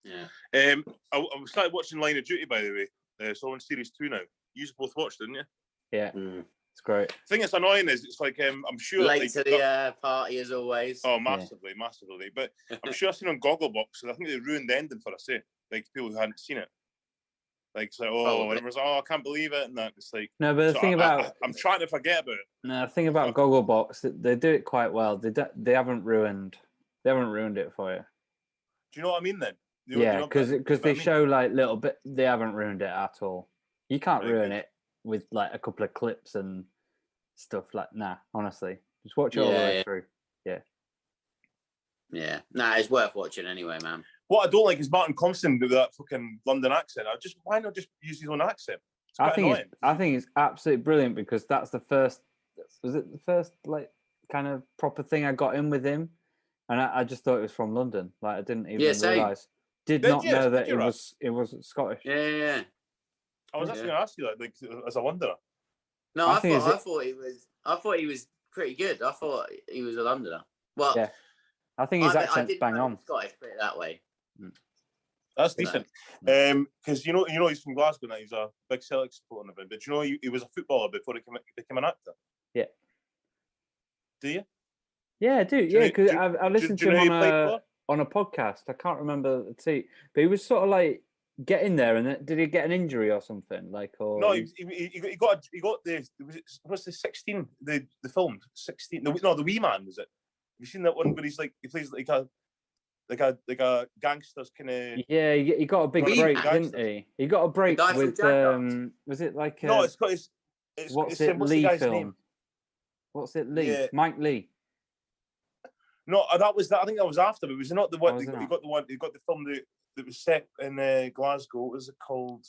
Yeah. I started watching Line of Duty, by the way. So on series 2 now. You both watched, didn't you? Yeah. It's great. The thing that's annoying is it's like I'm sure late to the party as always. Oh, massively. But I'm sure I've seen on Gogglebox, and I think they ruined the ending for us, like people who hadn't seen it. Like, so, everyone's I can't believe it, and that it's like. No, but the thing about I'm trying to forget about it. No, the thing about Gogglebox, they do it quite well. They haven't ruined it for you. Do you know what I mean then? Because they show like little bit. They haven't ruined it at all. You can't ruin it with like a couple of clips and stuff like. Nah, honestly, just watch it all the way through. Yeah, nah, it's worth watching anyway, man. What I don't like is Martin Compston with that fucking London accent. Why not just use his own accent? I think it's absolutely brilliant because that's the first. Was it the first like kind of proper thing I got in with him, and I just thought it was from London. Like I didn't even realise. Did not know that it was Scottish. Yeah. I was actually going to ask you that, like, as a wanderer. No, I thought he was pretty good. I thought he was a Londoner. Well, yeah, I think his accent's bang on. Scottish, put it that way. That's decent. Because you know he's from Glasgow now. He's a big Celtic supporter. But you know he was a footballer before he became an actor. Yeah. Do you? Yeah, I do. Yeah, because I listened to him on a podcast. I can't remember the tweet, but he was sort of like getting there. And then, did he get an injury or something? Like, or no, he got the what's the 16 the film 16? The Wee Man, was it? Have you seen that one where he's like he plays like a gangster's kind of he got a big break, didn't he? He got a break with was it like no, it's what's Lee film? Name? What's it Lee? Yeah. Mike Lee. No, that was that. I think that was after. But it was not the one. He got the film that was set in Glasgow. What was it called?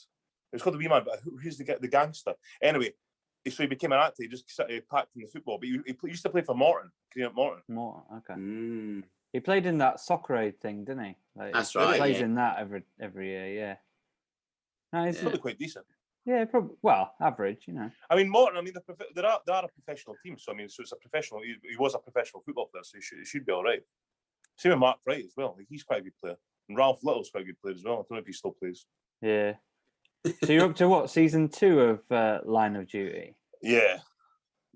It was called The Wee Man. But who's the gangster? Anyway, so he became an actor. He just packed in the football. But he used to play for Morton. Morton, okay. He played in that Soccer Aid thing, didn't he? Like, that's right. He plays in that every year. Yeah. No, he's probably quite decent. Yeah, probably. Well, average, you know. I mean, Morton. I mean, they are a professional team. So I mean, so it's a professional. He was a professional football player, so he should be all right. Same with Mark Wright as well. He's quite a good player, and Ralph Little's quite a good player as well. I don't know if he still plays. Yeah. So you're up to what, season 2 of Line of Duty? Yeah.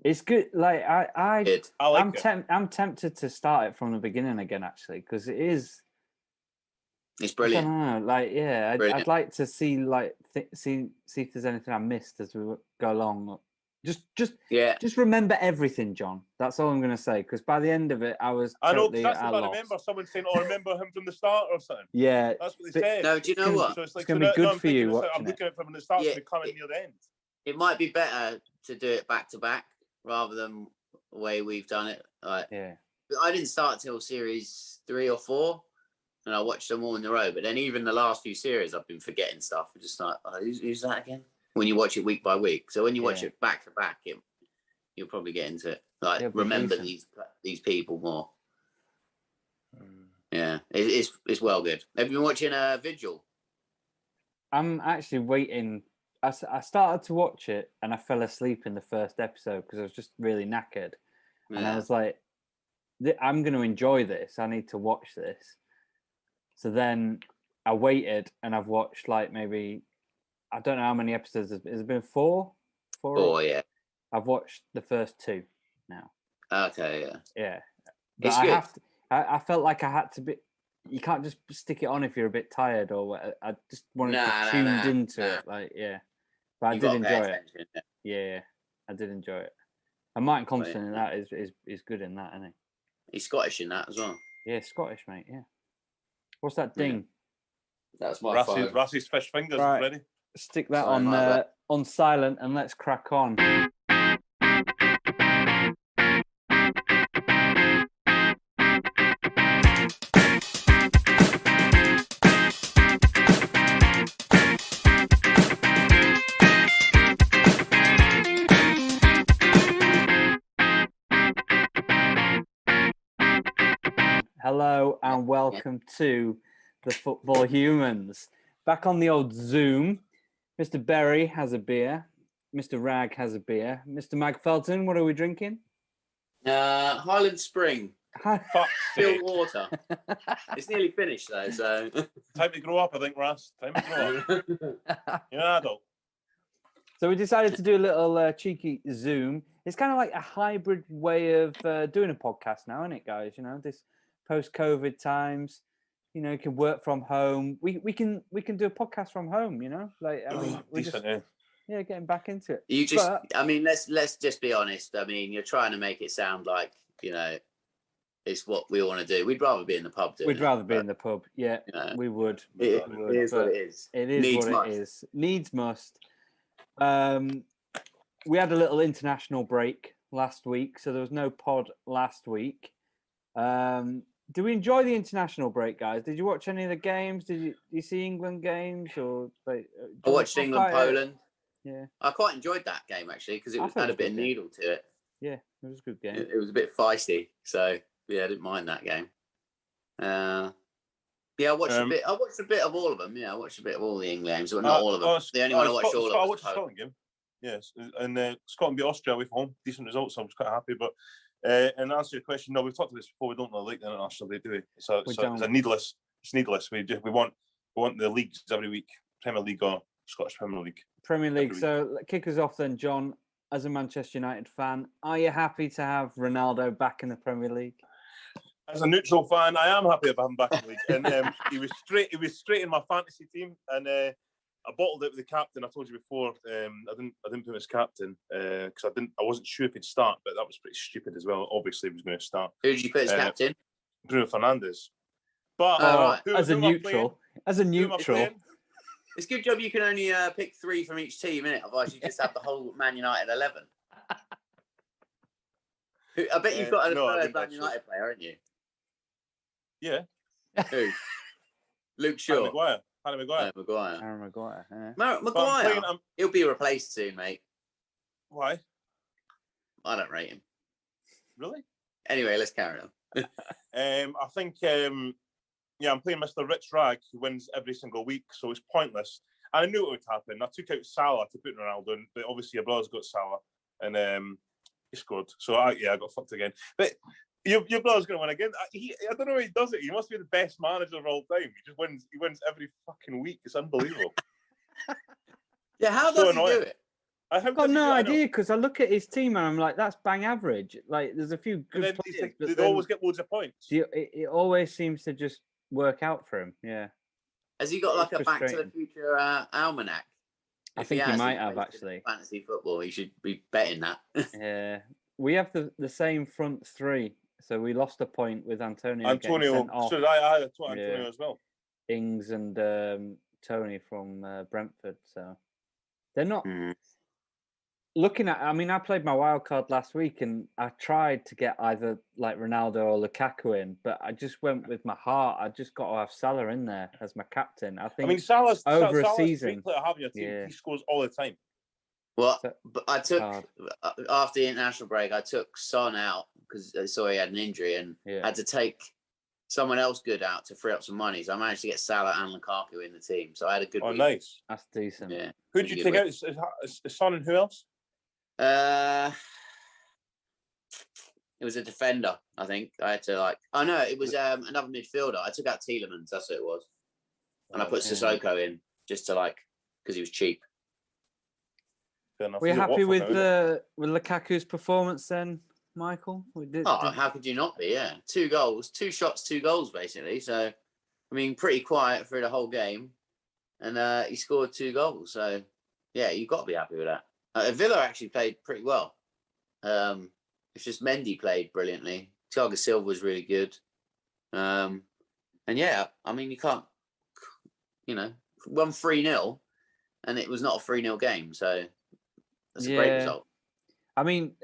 It's good. Like I'm tempted to start it from the beginning again, actually, because it is. It's brilliant. I don't know, like, yeah, I'd like to see see if there's anything I missed as we go along. Just remember everything, John. That's all I'm going to say. Because by the end of it, I was. I know. That's what I remember. Someone saying, "Oh, I remember him from the start" or something. Yeah, that's what they said. No, do you know what? So it's going to be good for you. I'm looking at it from the start to coming near the end. It might be better to do it back to back rather than the way we've done it. Like, yeah, I didn't start till series 3 or 4. And I watched them all in a row. But then even the last few series, I've been forgetting stuff. I'm just like, who's that again? When you watch it week by week. So when you watch it back to back, you'll probably get into it. Like, remember these people more. Yeah, it's well good. Have you been watching Vigil? I'm actually waiting. I started to watch it and I fell asleep in the first episode because I was just really knackered. Yeah. And I was like, I'm going to enjoy this. I need to watch this. So then I waited and I've watched like maybe, I don't know how many episodes. Has it been 4? 4, yeah. I've watched the first 2 now. Okay, yeah. Yeah. But it's good. I felt like I had to be, you can't just stick it on if you're a bit tired or what. I just wanted to be tuned into it. Like, yeah. But I did enjoy it. Yeah, I did enjoy it. And Martin Compston in that is good in that, isn't he? He's Scottish in that as well. Yeah, Scottish, mate, yeah. What's that ding? That's my phone. Rassie's fish fingers is ready. Stick that on silent and let's crack on. Hello and welcome to the Football Humans. Back on the old Zoom, Mr. Berry has a beer, Mr. Wragg has a beer. Mr. Magfelton, what are we drinking? Highland Spring, Still water. It's nearly finished though, so time to grow up, I think, Ras. Time to grow up. You're an adult. So we decided to do a little cheeky Zoom. It's kind of like a hybrid way of doing a podcast now, isn't it, guys? You know, this post-COVID times. You know, you can work from home. We can do a podcast from home. You know, like I mean, we're decent, just getting back into it. You just, I mean, let's just be honest. I mean, you're trying to make it sound like, you know, it's what we want to do. We'd rather be in the pub doing We'd rather be in the pub. Yeah, you know, we would. It is what it is. It is Needs what must. it is. Needs must. We had a little international break last week, so there was no pod last week. Do we enjoy the international break, guys? Did you watch any of the games? Did you see England games or? Like, I watched England Poland. Yeah, I quite enjoyed that game actually because it had a bit of needle to it. Yeah, it was a good game. It was a bit feisty, so yeah, I didn't mind that game. Yeah, I watched a bit. I watched a bit of all of them. Yeah, I watched a bit of all the England games, but not all of them. The only one I watched all of. I watched the Scotland game. Yes, and Scotland beat Austria away from home. Decent results. So I was quite happy. But and to answer your question, no, we've talked about this before. We don't really like the international day, do we? So it's needless. It's needless. We want the leagues every week. Premier League or Scottish Premier League. Premier League. So kick us off then, John. As a Manchester United fan, are you happy to have Ronaldo back in the Premier League? As a neutral fan, I am happy about him back in the league. And he was straight in my fantasy team, and I bottled it with the captain. I told you before, I didn't put him as captain because I wasn't sure if he'd start, but that was pretty stupid as well. Obviously, he was going to start. Who did you put as captain? Bruno Fernandes. But right. As a neutral, it's a good job you can only pick 3 from each team, innit? Otherwise, you just have the whole Man United 11. I bet you've got a third Man United player, haven't you? Yeah. Who? Luke Shaw. Harry Maguire. Aaron Maguire. Maguire. He'll be replaced soon, mate. Why? I don't rate him. Really? Anyway, let's carry on. I think, I'm playing Mr. Rich Wragg, who wins every single week, so it's pointless. And I knew it would happen. I took out Salah to put Ronaldo in, but obviously your brother's got Salah, and he scored. So I got fucked again. But your brother's going to win again. I don't know how he does it. He must be the best manager of all time. He just wins. He wins every fucking week. It's unbelievable. Yeah, how does he do it? I've got no idea because I look at his team and I'm like, that's bang average. Like, there's a few good players, but they always get loads of points. It always seems to just work out for him. Yeah. Has he got like a Back to the Future almanac? I think he might have actually. Fantasy football. He should be betting that. Yeah, we have the same front three, so we lost a point with Antonio. So I had Antonio as well. Ings and Tony from Brentford. So they're not. Looking at, I mean, I played my wild card last week and I tried to get either like Ronaldo or Lukaku in, but I just went with my heart. I just got to have Salah in there as my captain. I think Salah's over a season. Player having your team. Yeah. He scores all the time. Well, but I took, after the international break, I took Son out because I saw he had an injury and had to take someone else good out to free up some money. So I managed to get Salah and Lukaku in the team. So I had a good week. Nice. That's decent. Yeah. Who did you take out? Son and who else? It was a defender, I think. I had to it was another midfielder. I took out Tielemans, that's what it was. And I put Sissoko in just to because he was cheap. Were you happy with Lukaku's performance then, Michael? How could you not be? Yeah. 2 goals, 2 shots, 2 goals basically. So I mean pretty quiet through the whole game. And he scored 2 goals. So yeah, you've got to be happy with that. Villa actually played pretty well. It's just Mendy played brilliantly. Thiago Silva was really good. And yeah, I mean, you can't, won 3-0 and it was not a 3-0 game. So that's a great result. I mean,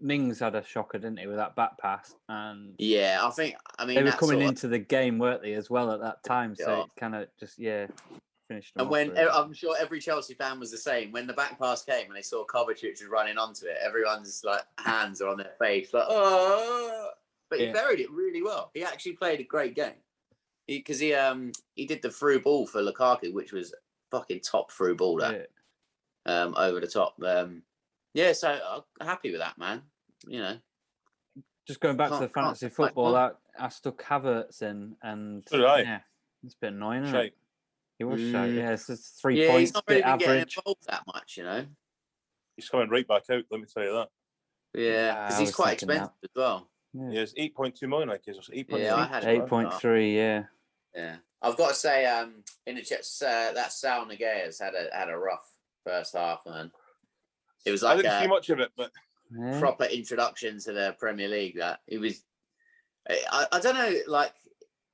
Mings had a shocker, didn't he, with that back pass? And yeah, they were coming into the game, weren't they, as well at that time? So it kind of just, finished. And when I'm sure every Chelsea fan was the same, when the back pass came and they saw Kovacic was running onto it, everyone's hands are on their face, oh! But he buried it really well. He actually played a great game because he did the through ball for Lukaku, which was fucking top through ball over the top. So I'm happy with that, man. just going back to the fantasy football, I stuck Havertz in, and yeah, it's a bit annoying, isn't it? He was shy. Yeah, it's just 3 points. He's not really been getting average. involved that much, you know. He's coming right back out. Let me tell you that. Yeah, because he's quite expensive as well. Yeah, it's 8.2 million. Like, it's 8.3. Yeah, I had 8.3. Yeah. Yeah, I've got to say, in the chats, that Sal Niguez had a rough first half, man. It was like I didn't see much of it, but proper introduction to the Premier League. That it was. I don't know, like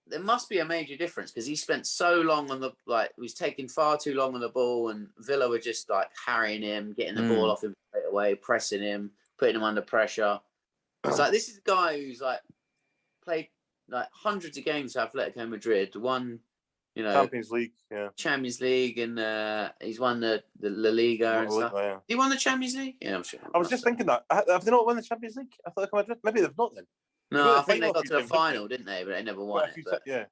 there must be a major difference because he spent so long on he was taking far too long on the ball, and Villa were just like harrying him, getting the ball off him straight away, pressing him, putting him under pressure. It's like this is a guy who's like played like hundreds of games for Atletico Madrid, won, you know, Champions League, and he's won the La Liga and stuff. Yeah. He won the Champions League? Yeah, I'm sure. I was just thinking that. Have they not won the Champions League? Atletico Madrid? Maybe they've not then. No, I think they got to the final, didn't they? But they never won it. But yeah,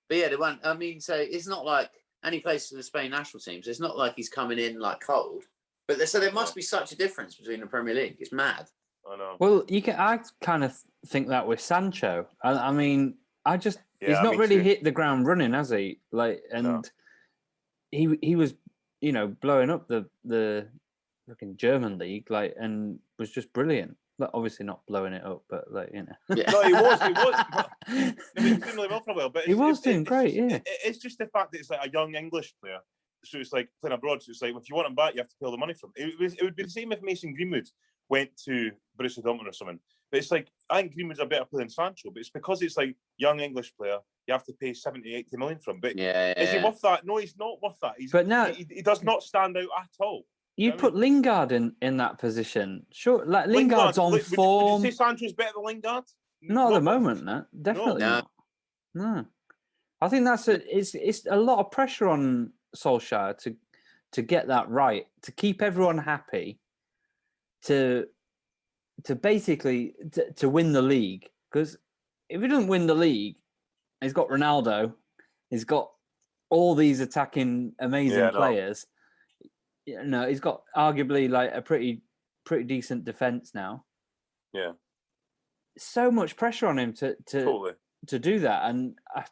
they won. I mean, so it's not like any place for the Spain national team. So it's not like he's coming in like cold. But there must be such a difference between the Premier League. It's mad. I know. Well, I kind of think that with Sancho. I mean, he's not really hit the ground running, has he? Like, and he was, you know, blowing up the fucking German league, like, and was just brilliant. Like, obviously not blowing it up, but like, you know. Yeah. No, he was. I mean, he was doing really well for a while, but he was doing great. Yeah, it's just the fact that it's like a young English player, so it's like playing abroad. So it's like if you want him back, you have to pay all the money for him. It would be the same if Mason Greenwood went to Borussia Dortmund or something. But it's like I think Greenwood's a better player than Sancho, but it's because it's like young English player. You have to pay 70, 80 million for him. But is he worth that? No, he's not worth that. But now he does not stand out at all. You put Lingard in that position. Sure, like Lingard's on form. Would you say Sancho's better than Lingard? Not at the moment, no. Definitely not. No. I think it's a lot of pressure on Solskjaer to get that right, to keep everyone happy, to basically to win the league. Because if he doesn't win the league, he's got Ronaldo, he's got all these attacking amazing players. You know, he's got arguably like a pretty decent defense now. Yeah. So much pressure on him to do that, and I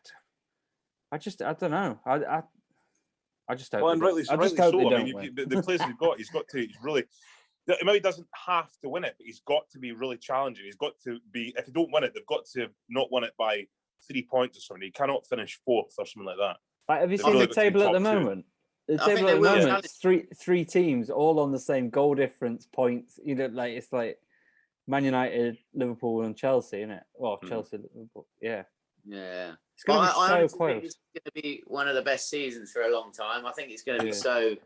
don't know. I just hope. Well, and rightly so. I mean, the players he's got to. He's really. Maybe he doesn't have to win it, but he's got to be really challenging. He's got to be. If they don't win it, they've got to not win it by 3 points or something. He cannot finish fourth or something like that. Like, have you seen the table at the moment? The table at the moment, three teams all on the same goal difference points. You know, like it's like Man United, Liverpool, and Chelsea, isn't it? Well, Chelsea, Liverpool, yeah. It's going to be so close. It's going to be one of the best seasons for a long time. I think it's going to be so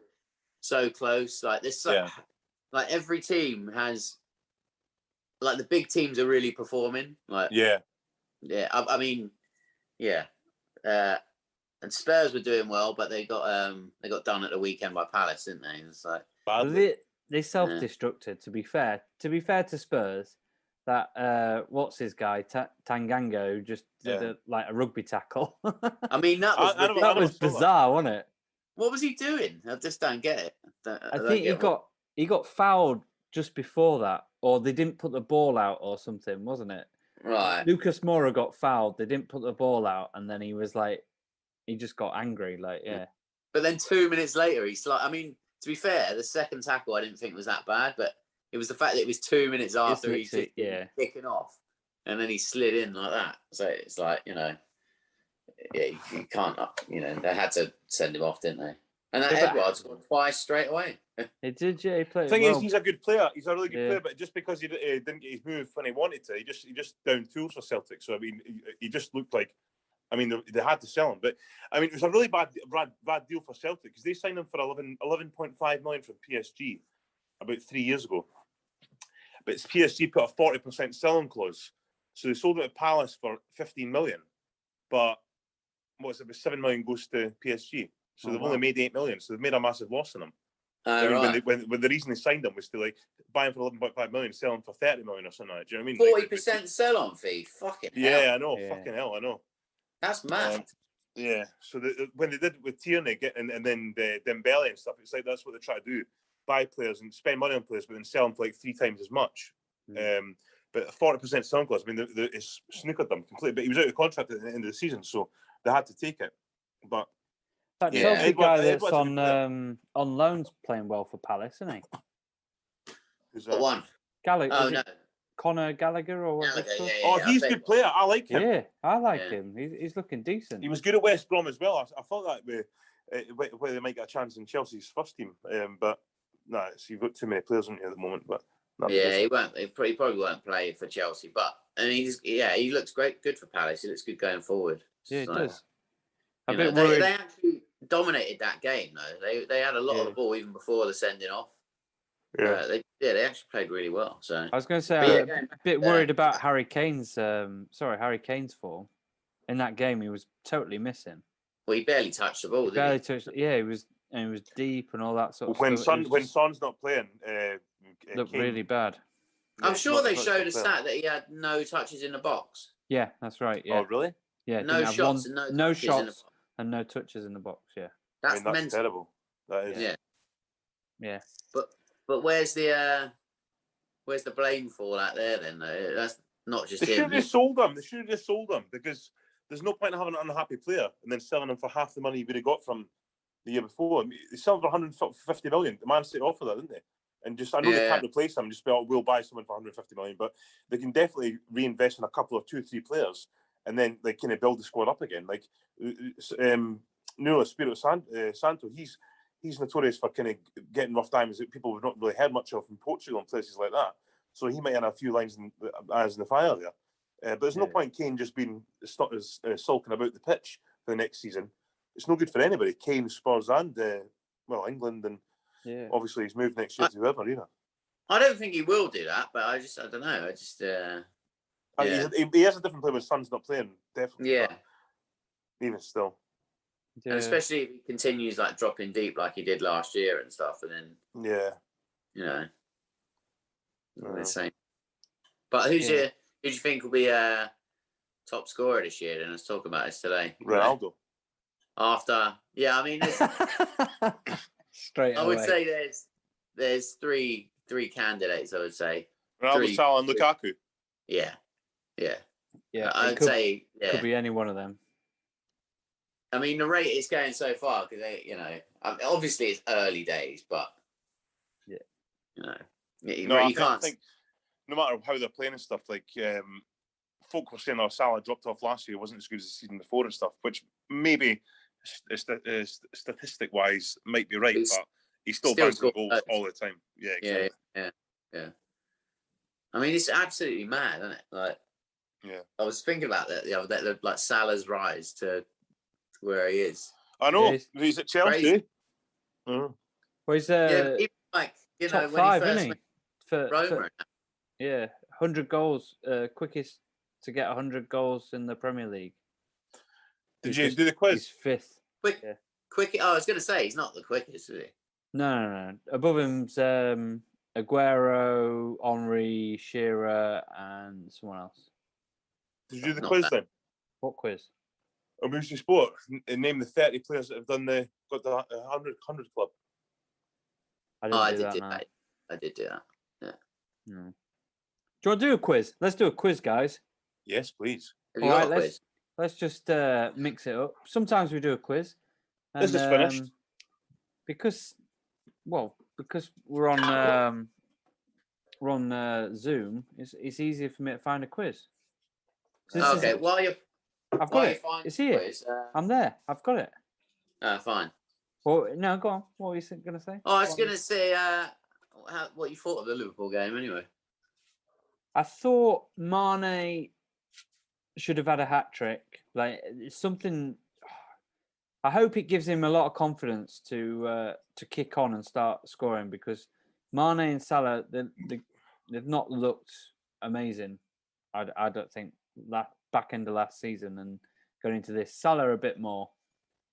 close. Like this, like every team has, like the big teams are really performing. Like I mean, and Spurs were doing well, but they got done at the weekend by Palace, didn't they? It's like they self-destructed. To be fair to Spurs, that what's his guy Tangango just did a rugby tackle. I mean that was bizarre, wasn't it? What was he doing? I just don't get it. I think he got fouled just before that, or they didn't put the ball out or something, wasn't it? Right. Lucas Moura got fouled. They didn't put the ball out, and then he was like. He just got angry, But then 2 minutes later, he's like, I mean, to be fair, the second tackle I didn't think was that bad, but it was the fact that it was 2 minutes after he's kicking off, and then he slid in like that. So it's like, you know, you can't, you know, they had to send him off, didn't they? And that Edwards got twice straight away. He did, yeah. He played. The thing is, he's a good player. He's a really good player, but just because he didn't get his move when he wanted to, he just downed tools for Celtic. So I mean, he just looked like. I mean, they had to sell him, but I mean, it was a really bad deal for Celtic because they signed him for 11.5 million from PSG about 3 years ago. But PSG put a 40% selling clause, so they sold him to Palace for 15 million. But what's it? 7 million goes to PSG, so they've only made 8 million. So they've made a massive loss on him. When the reason they signed him was to like buy him for 11.5 million, sell him for 30 million or something. Do you know what I mean? 40% sell-on fee. Fucking hell. Yeah, I know. Fucking hell, I know. That's mad. So when they did it with Tierney and then the Dembele and stuff, it's like that's what they try to do: buy players and spend money on players, but then sell them for like 3 times as much. But But 40% selling clause, I mean, it's snookered them completely. But he was out of contract at the end of the season, so they had to take it. But that Chelsea guy that's on loan's playing well for Palace, isn't he? Who's What one? Gallagher. Oh, no. Conor Gallagher or what? He's a good player. I like him. Yeah, I like him. He's looking decent. He was good at West Brom as well. I thought that where they might get a chance in Chelsea's first team. But no, you've got too many players on you at the moment. But he won't. He probably won't play for Chelsea. But and he looks great. Good for Palace. He looks good going forward. Yeah, he does. They actually dominated that game though. They had a lot of the ball even before the sending off. Yeah, they actually played really well. So I was going to say I'm a bit worried about Harry Kane's form in that game. He was totally missing. Well, he barely touched the ball. Yeah, he was deep and all that sort of when stuff. When Son's not playing, looked really bad. I'm sure they showed a stat that he had no touches in the box. Yeah, that's right. Yeah. Oh, really? Yeah. No shots and no touches in the box. Yeah. That's terrible. That is. Yeah. But where's the blame for that there then? That's not just They him. should have just sold him. They should have just sold him because there's no point in having an unhappy player and then selling him for half the money you would have got from the year before. I mean, they sold for 150 million. The Man City offered that, didn't they? And I know they can't replace him. Just we'll buy someone for 150 million, but they can definitely reinvest in a couple of 2-3 players and then like kind of build the squad up again. Like Nuno Espirito Santo, he's notorious for kind of getting rough diamonds that people have not really heard much of in Portugal and places like that. So he might have a few lines in the fire there. But there's no point Kane just being sulking about the pitch for the next season. It's no good for anybody. Kane, Spurs, and England, and obviously he's moved next year to whoever. I don't think he will do that, but I don't know. He has a different player when Son's not playing. Definitely. Yeah. Even still. Yeah. And especially if he continues like dropping deep like he did last year and stuff, and then the same. But who do you think will be top scorer this year? Then let's talk about this today. Ronaldo. After, I mean, straight away. I would say there's three candidates. I would say Ronaldo, Salah, and Lukaku. Yeah. I'd say could be any one of them. I mean, the rate is going so far because obviously it's early days, but you can't think no matter how they're playing and stuff. Like folk were saying, Salah dropped off last year, wasn't as good as the season before and stuff, which maybe statistic-wise might be right, but he's still bouncing goals all the time. Yeah, exactly. Yeah. I mean, it's absolutely mad, isn't it? Like, I was thinking about that the other day, like Salah's rise to where he is. I know he's at Chelsea. Well, he's even like top when 5, he first isn't he? For Roma. 100 goals, quickest to get 100 goals in the Premier League. Did you do the quiz? He's 5th. Quick. Oh, I was going to say he's not the quickest, is he? No. Above him's Aguero, Henry, Shearer, and someone else. Did you do the quiz then? What quiz? Emergency Sport. Name the 30 players that have got the 100 club. I did do that. Yeah. Do you want to do a quiz? Let's do a quiz, guys. Yes, please. All right, let's just mix it up. Sometimes we do a quiz. And, this is finished. Because we're on Zoom. It's easier for me to find a quiz. So I've got it. It's here. I'm there. I've got it. Fine. Well, no, go on. What were you going to say? Oh, I was going to say what you thought of the Liverpool game anyway. I thought Mane should have had a hat-trick. Like, it's something... I hope it gives him a lot of confidence to kick on and start scoring, because Mane and Salah, they've not looked amazing. I don't think that back end of last season and going into this. Salah a bit more.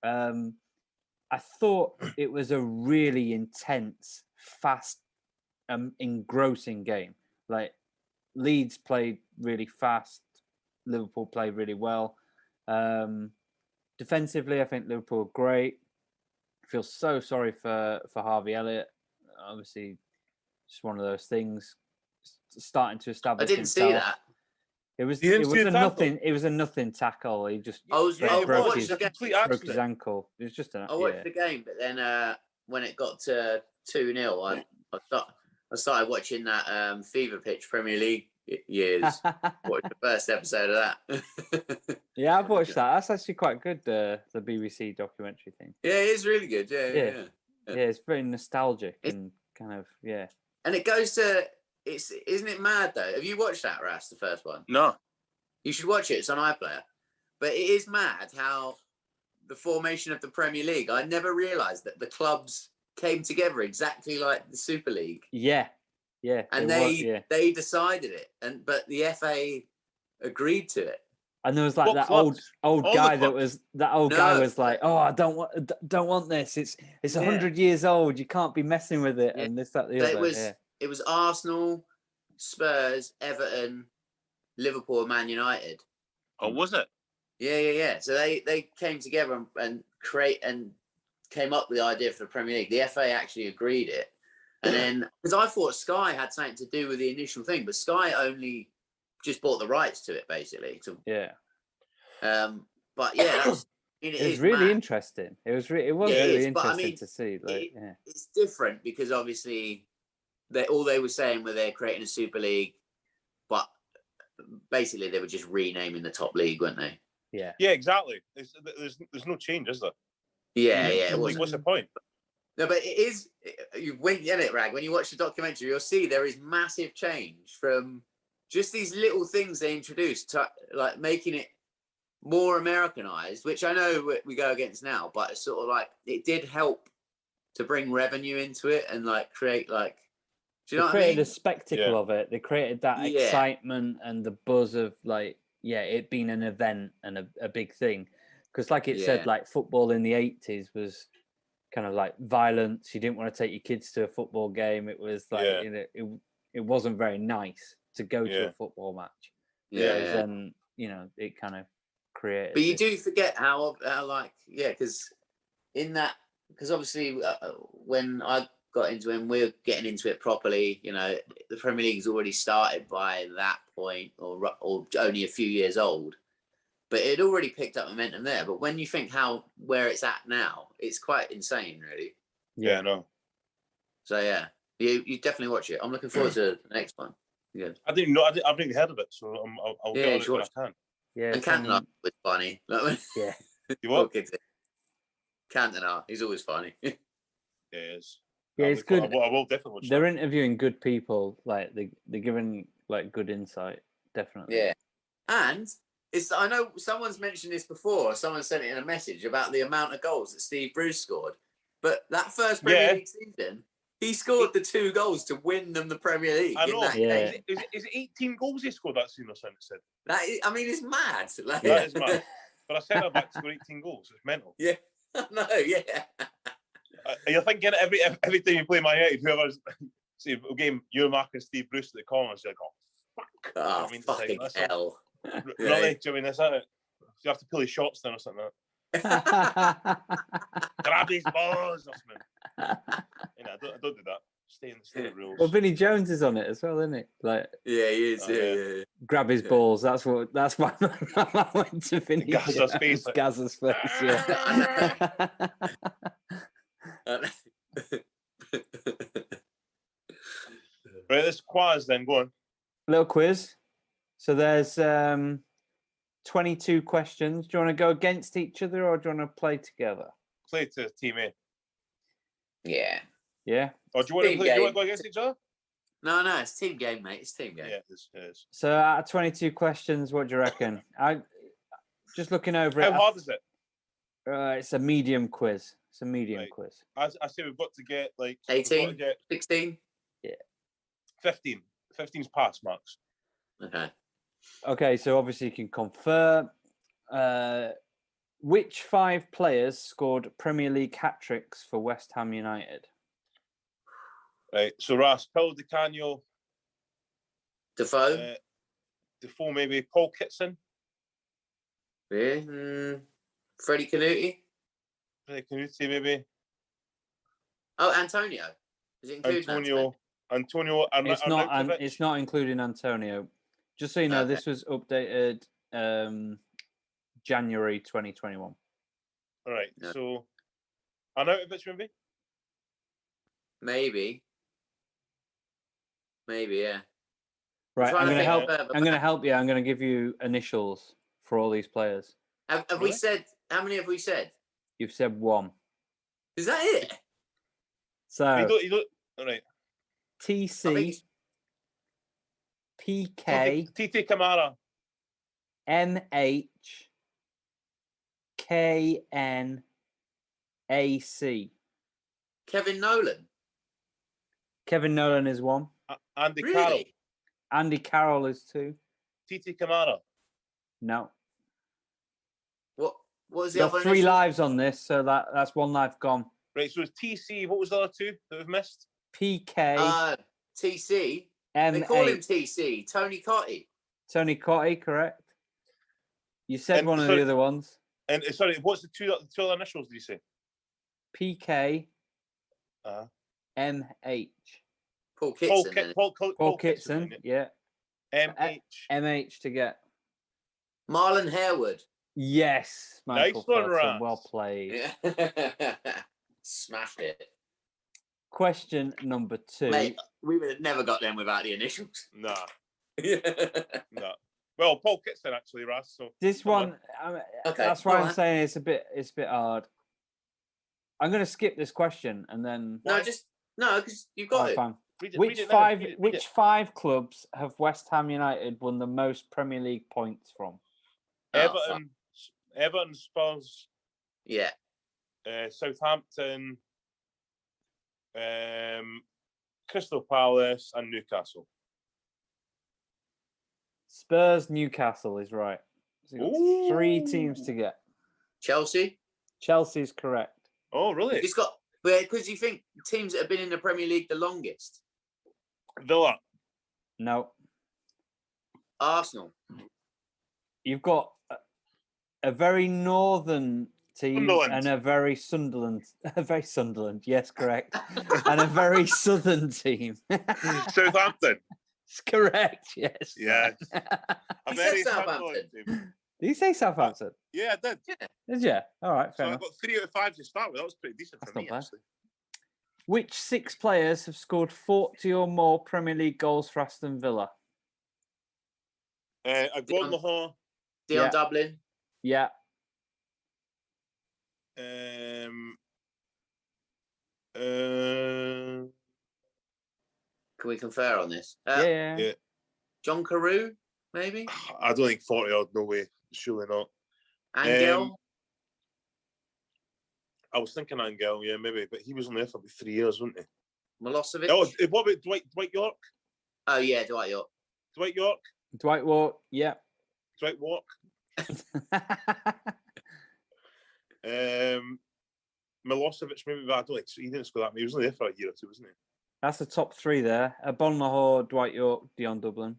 I thought it was a really intense, fast, engrossing game. Like, Leeds played really fast. Liverpool played really well. Defensively, I think Liverpool are great. I feel so sorry for Harvey Elliott. Obviously, just one of those things. starting to I establish didn't see himself. that. It was You didn't see a the tackle? nothing. It was a nothing tackle. He just I was Yeah, it broke was. his, It's a complete broke his accident. ankle. It was just I watched the game, but then when it got to 2-0, I started watching that Fever Pitch Premier League years. Watched the first episode of that. Yeah, I've watched that. That's actually quite good. The BBC documentary thing. Yeah, it is really good. Yeah. Yeah, it's very nostalgic It- and kind of And it goes to isn't it mad though? Have you watched that, Ras, the first one? No. You should watch it. It's on iPlayer. But it is mad how the formation of the Premier League. I never realised that the clubs came together exactly like the Super League. Yeah. And they decided it, but the FA agreed to it. And there was like What that clubs? old All the guy clubs? guy was like, "Oh, I don't want this. It's 100 years old. You can't be messing with it." Yeah. And this, that, the So other. it was Arsenal, Spurs, Everton, Liverpool, and Man United. Oh, was it? Yeah. So they came together and came up with the idea for the Premier League. The FA actually agreed it, and then because I thought Sky had something to do with the initial thing, but Sky only just bought the rights to it basically. But yeah, it was really interesting. It was really interesting to see. It's different because obviously they were saying were they're creating a Super League, but basically they were just renaming the top league, weren't they? Yeah, exactly. There's no change, is there? Yeah. What's the point? No, but it is. You wink at it, Rag. When you watch the documentary, you'll see there is massive change from just these little things they introduced to like making it more Americanized, which I know we go against now, but it's sort of like it did help to bring revenue into it and like create like. Do you know what I mean? They created a spectacle of it. They created that excitement and the buzz of like, it being an event and a big thing. Because like it said, like football in the 80s was kind of like violence. You didn't want to take your kids to a football game. It was like, it wasn't very nice to go to a football match. Then, it kind of created. But you do forget how like, because obviously when I got into it and we're getting into it properly, the Premier League's already started by that point or only a few years old, but it already picked up momentum there. But when you think where it's at now, it's quite insane, really. Yeah, I know. So you definitely watch it. I'm looking forward to the next one. Yeah, I didn't know. I've never heard of it, so I'll get on it when I can. Yeah, and Cantona was funny. Yeah, you what? Cantona, he's always funny. Yeah, he is. Yeah, it's good. I will definitely watch. They're interviewing good people. Like they're giving like good insight. Definitely. Yeah, and I know someone's mentioned this before. Someone sent it in a message about the amount of goals that Steve Bruce scored. But that first Premier League season, he scored the 2 goals to win them the Premier League. I know. Is it 18 goals he scored that season or something? Said. It's mad. That is mad. But I said I'm back to score 18 goals. It's mental. Yeah. No. Yeah. You're thinking every time you play Man United, whoever's see a game, you're marking Steve Bruce at the corners, you're like, fuck. Oh, fucking hell. Really? Do you mean, is that it? You have to pull his shots then or something like that. Grab his balls or something. I don't do that. Stay in the rules. Well, Vinnie Jones is on it as well, isn't it? Like, yeah, he is. Yeah. Grab his balls. That's why I went to Vinnie Gazza's face. Gazza's face. Yeah. Right, this quiz then. Go on. Little quiz. So there's 22 questions. Do you want to go against each other or do you want to play together? Play to Team A. Yeah. Yeah. Or do you want to play? Do you want to go against each other? No, it's team game, mate. It's team game. Yeah, it is. So out of 22 questions, what do you reckon? Just looking over it. How hard is it? It's a medium quiz. It's a medium quiz. I say we've got to get like 18, 16? Yeah. 15. 15's pass marks. Okay, so obviously you can confirm which 5 players scored Premier League hat-tricks for West Ham United? Right, so Ras, Paul Di Canio. Defoe? Defoe, maybe. Paul Kitson. Yeah. Freddie Canuti? Freddie Canuti, maybe. Oh, Antonio. Is it including Antonio? Antonio and Arnautovic. It's not including Antonio. Just so you know, this was updated January 2021. All right. Yeah. So Arnautovic maybe. Maybe, yeah. Right, I'm going to help. I'm going to help you. I'm going to give you initials for all these players. Have we said? How many have we said? You've said one. Is that it? So you don't. All right. TC, PK, TT Kamara, MH, KNAC. Kevin Nolan. Kevin Nolan is one. Andy Really? Carroll. Andy Carroll is two. TT Kamara. No. What was the There other? are 3 lives on this, so that's 1 life gone. Right, so it's TC. What was the other 2 that we've missed? PK. TC. M8. They call him TC. Tony Cottee. Tony Cottee, correct. You said one of the other ones. And sorry, what's the two other initials? Did you say? PK. MH. Paul Kitson. Paul Kitson. Yeah. MH to get. Marlon Harewood. Yes, Michael. Nice one, Ras. Well played. Yeah. Smashed it. Question number 2. Mate, we would have never got them without the initials. Nah. Nah. Well, Paul Kitson actually, Ras. So this one, okay. That's why I'm saying it's a bit hard. I'm going to skip this question and then. No, because you've got it. Fine. Which 5 clubs have West Ham United won the most Premier League points from? Everton, Spurs. Yeah. Southampton, Crystal Palace, and Newcastle. Spurs, Newcastle is right. So you've got 3 teams to get. Chelsea. Chelsea's correct. Oh, really? It's got because you think teams that have been in the Premier League the longest. Villa. No. Arsenal. You've got a very northern team and a very Sunderland. Yes, correct. And a very southern team. Southampton. It's correct. Yes. Yes. You said Southampton. Did you say Southampton? Yeah, I did. Yeah. Did you? All right, fair so enough. I got 3 out of 5 to start with. That was pretty decent That's for me, not bad. actually. Which 6 players have scored 40 or more Premier League goals for Aston Villa? Gordon Lahore. Dion Dublin. Yeah. Can we confer on this? Yeah. John Carew, maybe? I don't think 40 odd, no way. Surely not. Angel? I was thinking Angel, yeah, maybe, but he was only there for about 3 years, wasn't he? Milosevic? Oh, what about Dwight York? Oh, yeah, Dwight York. Dwight York? Dwight York, yeah. Dwight York? Milosevic, maybe, but I don't think he didn't score that many. He was only there for a year or 2, wasn't he? That's the top 3 there. Bon Lahore, Dwight York, Dion Dublin.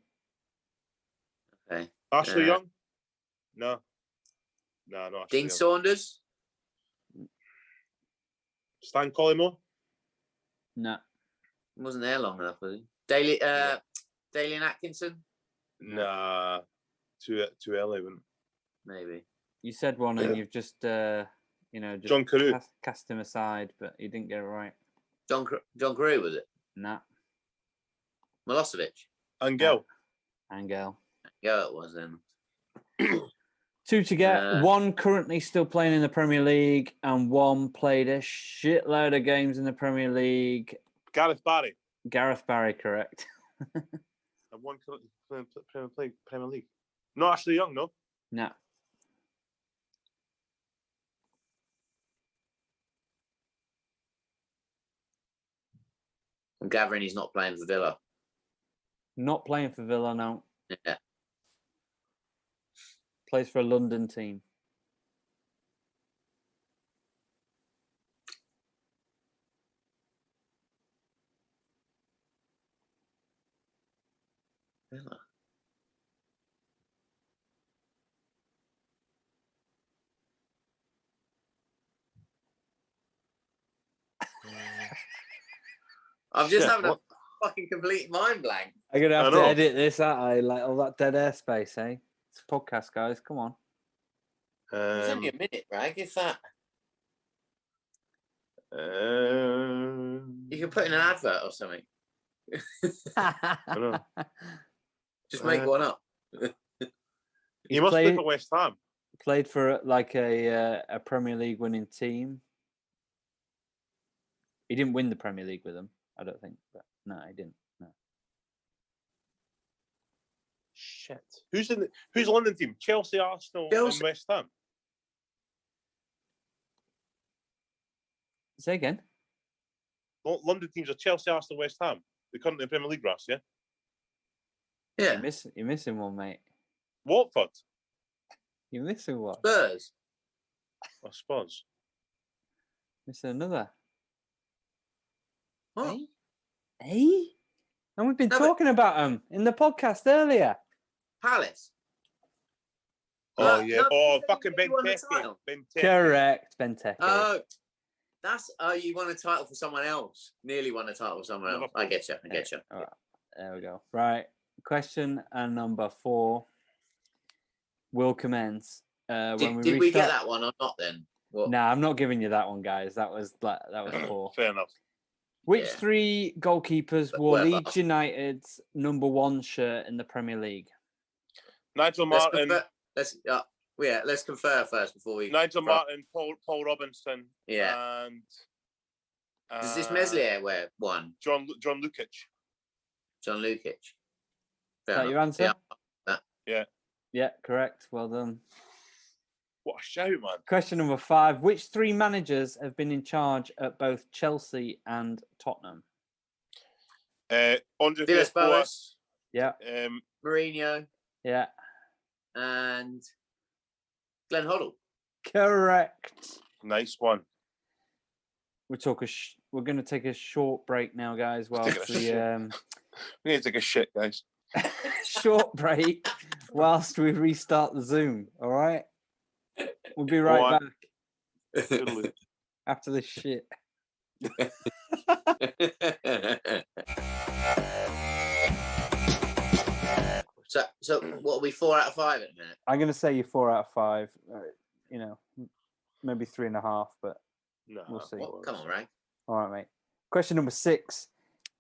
Okay. Ashley Young? No. No, not Ashley Dean Young. Saunders? Stan Collymore? No. Wasn't there long enough, was he? Dalian Atkinson? Nah. Too early, wouldn't Maybe. You said one and you've just, just John Carew. cast him aside, but you didn't get it right. John Carew, was it? Nah. Milosevic? Angel. Angel. Yeah, it was then. 2 to get. 1 currently still playing in the Premier League, and 1 played a shitload of games in the Premier League. Gareth Barry. Gareth Barry, correct. And 1 currently playing Premier League. Not Ashley Young, no? No. I'm gathering he's not playing for Villa. Not playing for Villa, no. Yeah. Plays for a London team. Villa. I'm just having a fucking complete mind blank. I'm gonna have to edit this out. Like all that dead air space, eh? It's a podcast, guys. Come on. It's only a minute, Wragg. If that. You can put in an advert or something. I know. Just make one up. He must play for West Ham. Played for like a Premier League winning team. He didn't win the Premier League with them, I don't think. But no, he didn't. No. Shit. Who's the London team? Chelsea, Arsenal, and West Ham. Say again. London teams are Chelsea, Arsenal, West Ham. They're currently in Premier League, Ross, yeah? Yeah. You're missing one, mate. Watford. You're missing one. Spurs. I suppose. Missing another. What? Hey? And we've been talking about them in the podcast earlier. Palace. Oh, yeah. Fucking Benteke. Correct, Benteke. Oh, you won a title for someone else. Nearly won a title for someone else. I get you. All right. There we go. Right. Question number 4 will commence. Did we get that one or not then? Nah, I'm not giving you that one, guys. That was poor. Fair enough. Which 3 goalkeepers wore Leeds United's #1 shirt in the Premier League? Nigel Martin. Let's confer first before we. Nigel Martin, Paul Robinson. Yeah. And does this Meslier wear one? John Lukic. John Lukic. Is that your answer? Yeah. Yeah, correct. Well done. What a shout, man. Question number 5. Which 3 managers have been in charge at both Chelsea and Tottenham? Andre Villas-Boas. Yeah. Mourinho. Yeah. And Glenn Hoddle. Correct. Nice one. We're going to take a short break now, guys. Whilst we need to take a shit, guys. Short break whilst we restart the Zoom. All right. We'll be right back after this shit. So what are we, 4 out of 5 at the minute? I'm going to say you're 4 out of 5. Maybe 3.5, but we'll see. Come on, Wragg. All right, mate. Question number 6.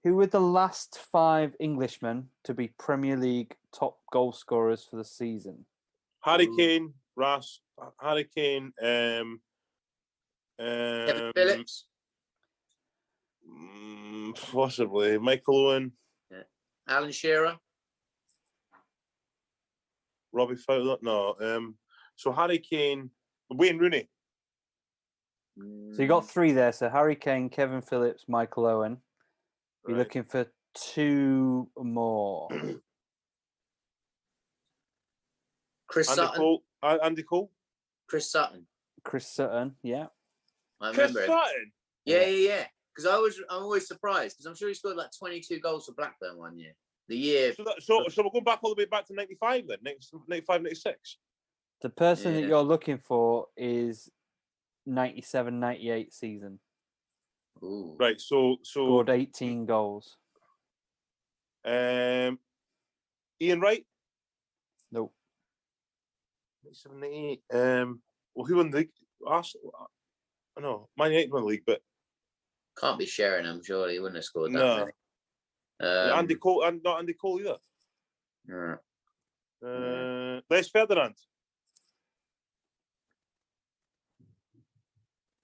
Who were the last 5 Englishmen to be Premier League top goal scorers for the season? Harry Kane, Ross. Harry Kane. Kevin Phillips. Possibly Michael Owen. Yeah. Alan Shearer. Robbie Fowler. No. So Harry Kane, Wayne Rooney. So you got 3 there. So Harry Kane, Kevin Phillips, Michael Owen. You're looking for 2 more. Andy Cole. Chris Sutton. Chris Sutton, yeah. I remember Chris Sutton? Yeah. Because I'm always surprised because I'm sure he scored like 22 goals for Blackburn one year. The year. So we're going back all the way back to 95 then, 95, 96. The person that you're looking for is 97, 98 season. Ooh. Right, so scored 18 goals. Ian Wright? Nope. 97, 98. Well, who won the league? Arsenal? No, Man United won the league, but can't be Sheringham, surely he wouldn't have scored that many. Andy Cole, and not Andy Cole either. Les Ferdinand.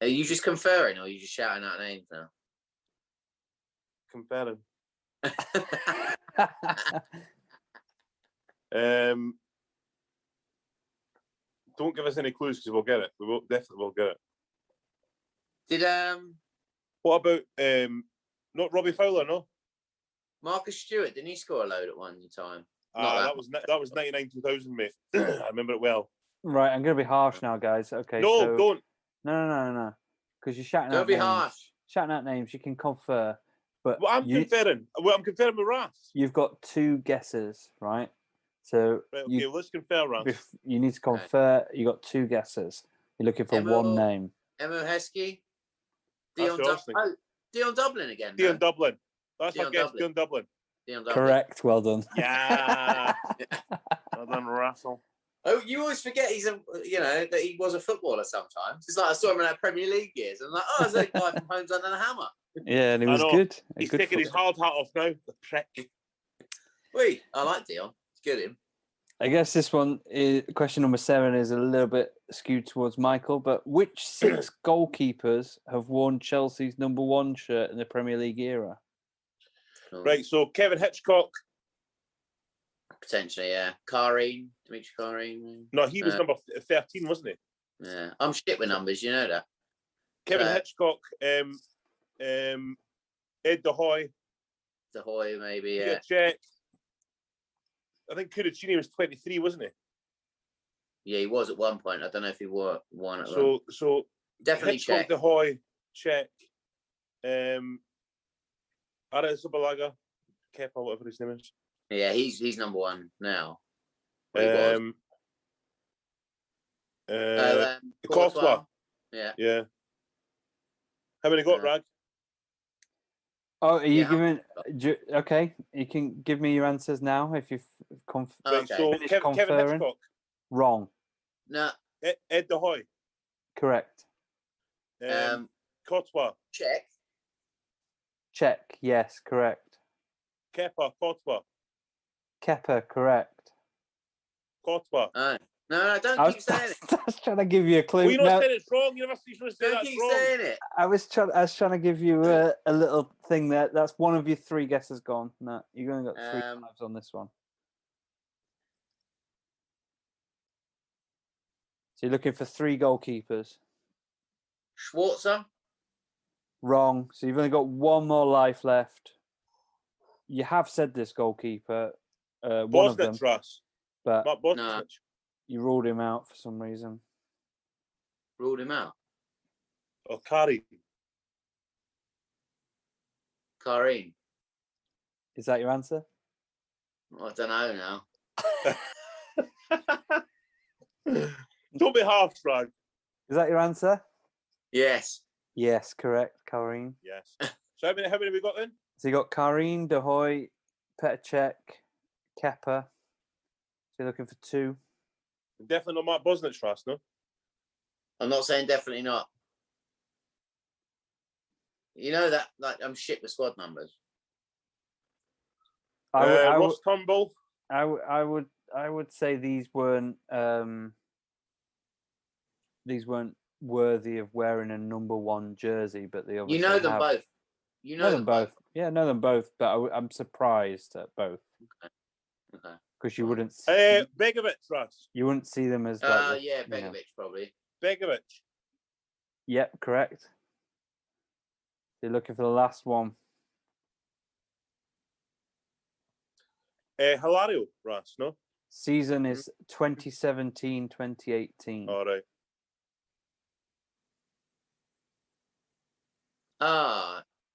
Are you just conferring or are you just shouting out names now? Conferring. Don't give us any clues because we'll get it. We definitely will get it. Did What about not Robbie Fowler? No. Marcus Stewart, didn't he score a load at one time? That was 99 2000, mate. I remember it well. Right, I'm going to be harsh now, guys. Okay. No, don't. No. Because you're shouting out names. Don't be harsh. Shouting out names, you can confer. But I'm conferring. I'm conferring with Ras. You've got 2 guesses, right? So right, okay, let's confer, Ras. You need to confer. You got 2 guesses. You're looking for one name. Emma Heskey. Dion Dublin again. Dion Dublin. That's my guess. Dion Dublin. Correct. Well done. Yeah. Well done, Russell. Oh, you always forget he's that he was a footballer sometimes. It's like I saw him in our Premier League years. I'm like, oh, there's that guy from Homes Under the Hammer. Yeah, and he was good. He's taking his hard hat off now. The prick. Wait, I like Dion. It's good him. I guess this one is question number 7 is a little bit skewed towards Michael, but which 6 goalkeepers have worn Chelsea's number 1 shirt in the Premier League era? Right, so Kevin Hitchcock. Potentially, yeah. Dimitri Karine. No, he was number 13, wasn't he? Yeah, I'm shit with numbers, you know that. Kevin Hitchcock, Ed De Hoy. De Hoy, maybe, yeah. Check. I think Cudicini was 23, wasn't he? Yeah, he was at one point. I don't know if he wore one at So definitely Hitchcock, check. De Hoy, check. Arezabalaga, Kepa, whatever his name is. Yeah, he's number 1 now. Courtois. Yeah. How many got, Wragg? Oh, are you giving? Okay, you can give me your answers now if you've Right, so Kevin Hitchcock. Wrong. No. Ed De Hoy. Correct. Courtois. Check. Yes, correct. Kepa, Courtois. Kepa, correct. Courtois. No, don't keep saying it. I was trying to give you a clue. Well, you're not saying it's wrong. You're not supposed to say don't that's keep wrong. saying it. I was trying to give you a little thing there. That's one of your 3 guesses gone. No, you've only got 3 lives on this one. So you're looking for 3 goalkeepers. Schwarzer? Wrong. So you've only got 1 more life left. You have said this goalkeeper. One of them. Ross. But no. You ruled him out for some reason. Ruled him out? Or Karine. Is that your answer? I don't know now. Don't be half, Wragg. Is that your answer? Yes. Yes, correct, Karine. Yes. So how many have we got then? So you got Karine, De Hoy, Petr Cech, Kepa. So you're looking for 2. Definitely not Mark Bosnich, Ross, no? I'm not saying definitely not. You know that I'm shit with squad numbers. Ross Turnbull. I would say these weren't worthy of wearing a number 1 jersey, but they obviously You know them have. both. You know them both. Yeah, I know them both, but I'm surprised at both. Okay. Because you wouldn't see Begovic, Ross. You wouldn't see them as yeah, Begovic probably. Begovic. Yep, correct. You're looking for the last one. Hilario, Ross, no? Season is 2017-2018. All right.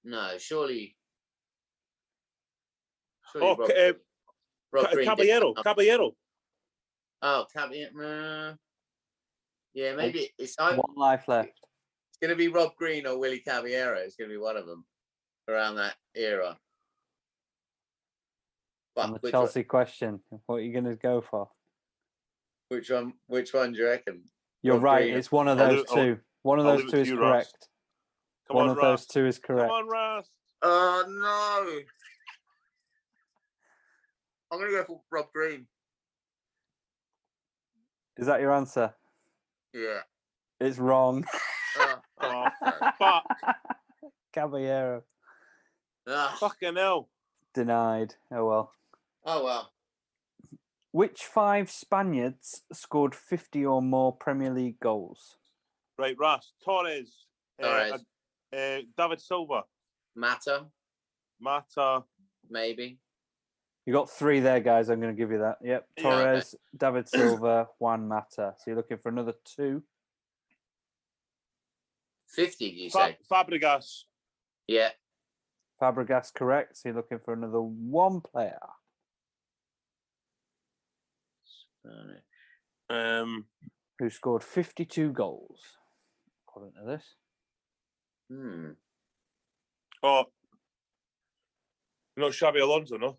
No, surely Rob Green Caballero. Oh, Caballero. Yeah, maybe it's 1 life left. It's going to be Rob Green or Willie Caballero. It's going to be one of them around that era. But On the Chelsea question, what are you going to go for? Which one do you reckon? You're Rob right. Green. It's one of those 2. One of those 2 is correct. One of those 2 is correct. Come on, Ross. Oh, no. I'm going to go for Rob Green. Is that your answer? Yeah. It's wrong. Oh, fuck. Caballero. Fucking hell. Denied. Oh, well. Oh, well. Which 5 Spaniards scored 50 or more Premier League goals? Right, Ross. Torres. David Silva. Mata. Maybe. You got 3 there, guys. I'm going to give you that. Yep. Torres, okay. David Silva, Juan Mata. So you're looking for another 2. 50, did you say? Fabregas. Yeah. Fabregas, correct. So you're looking for another 1 player. Who scored 52 goals, according to this. Oh. Not Xabi Alonso, no?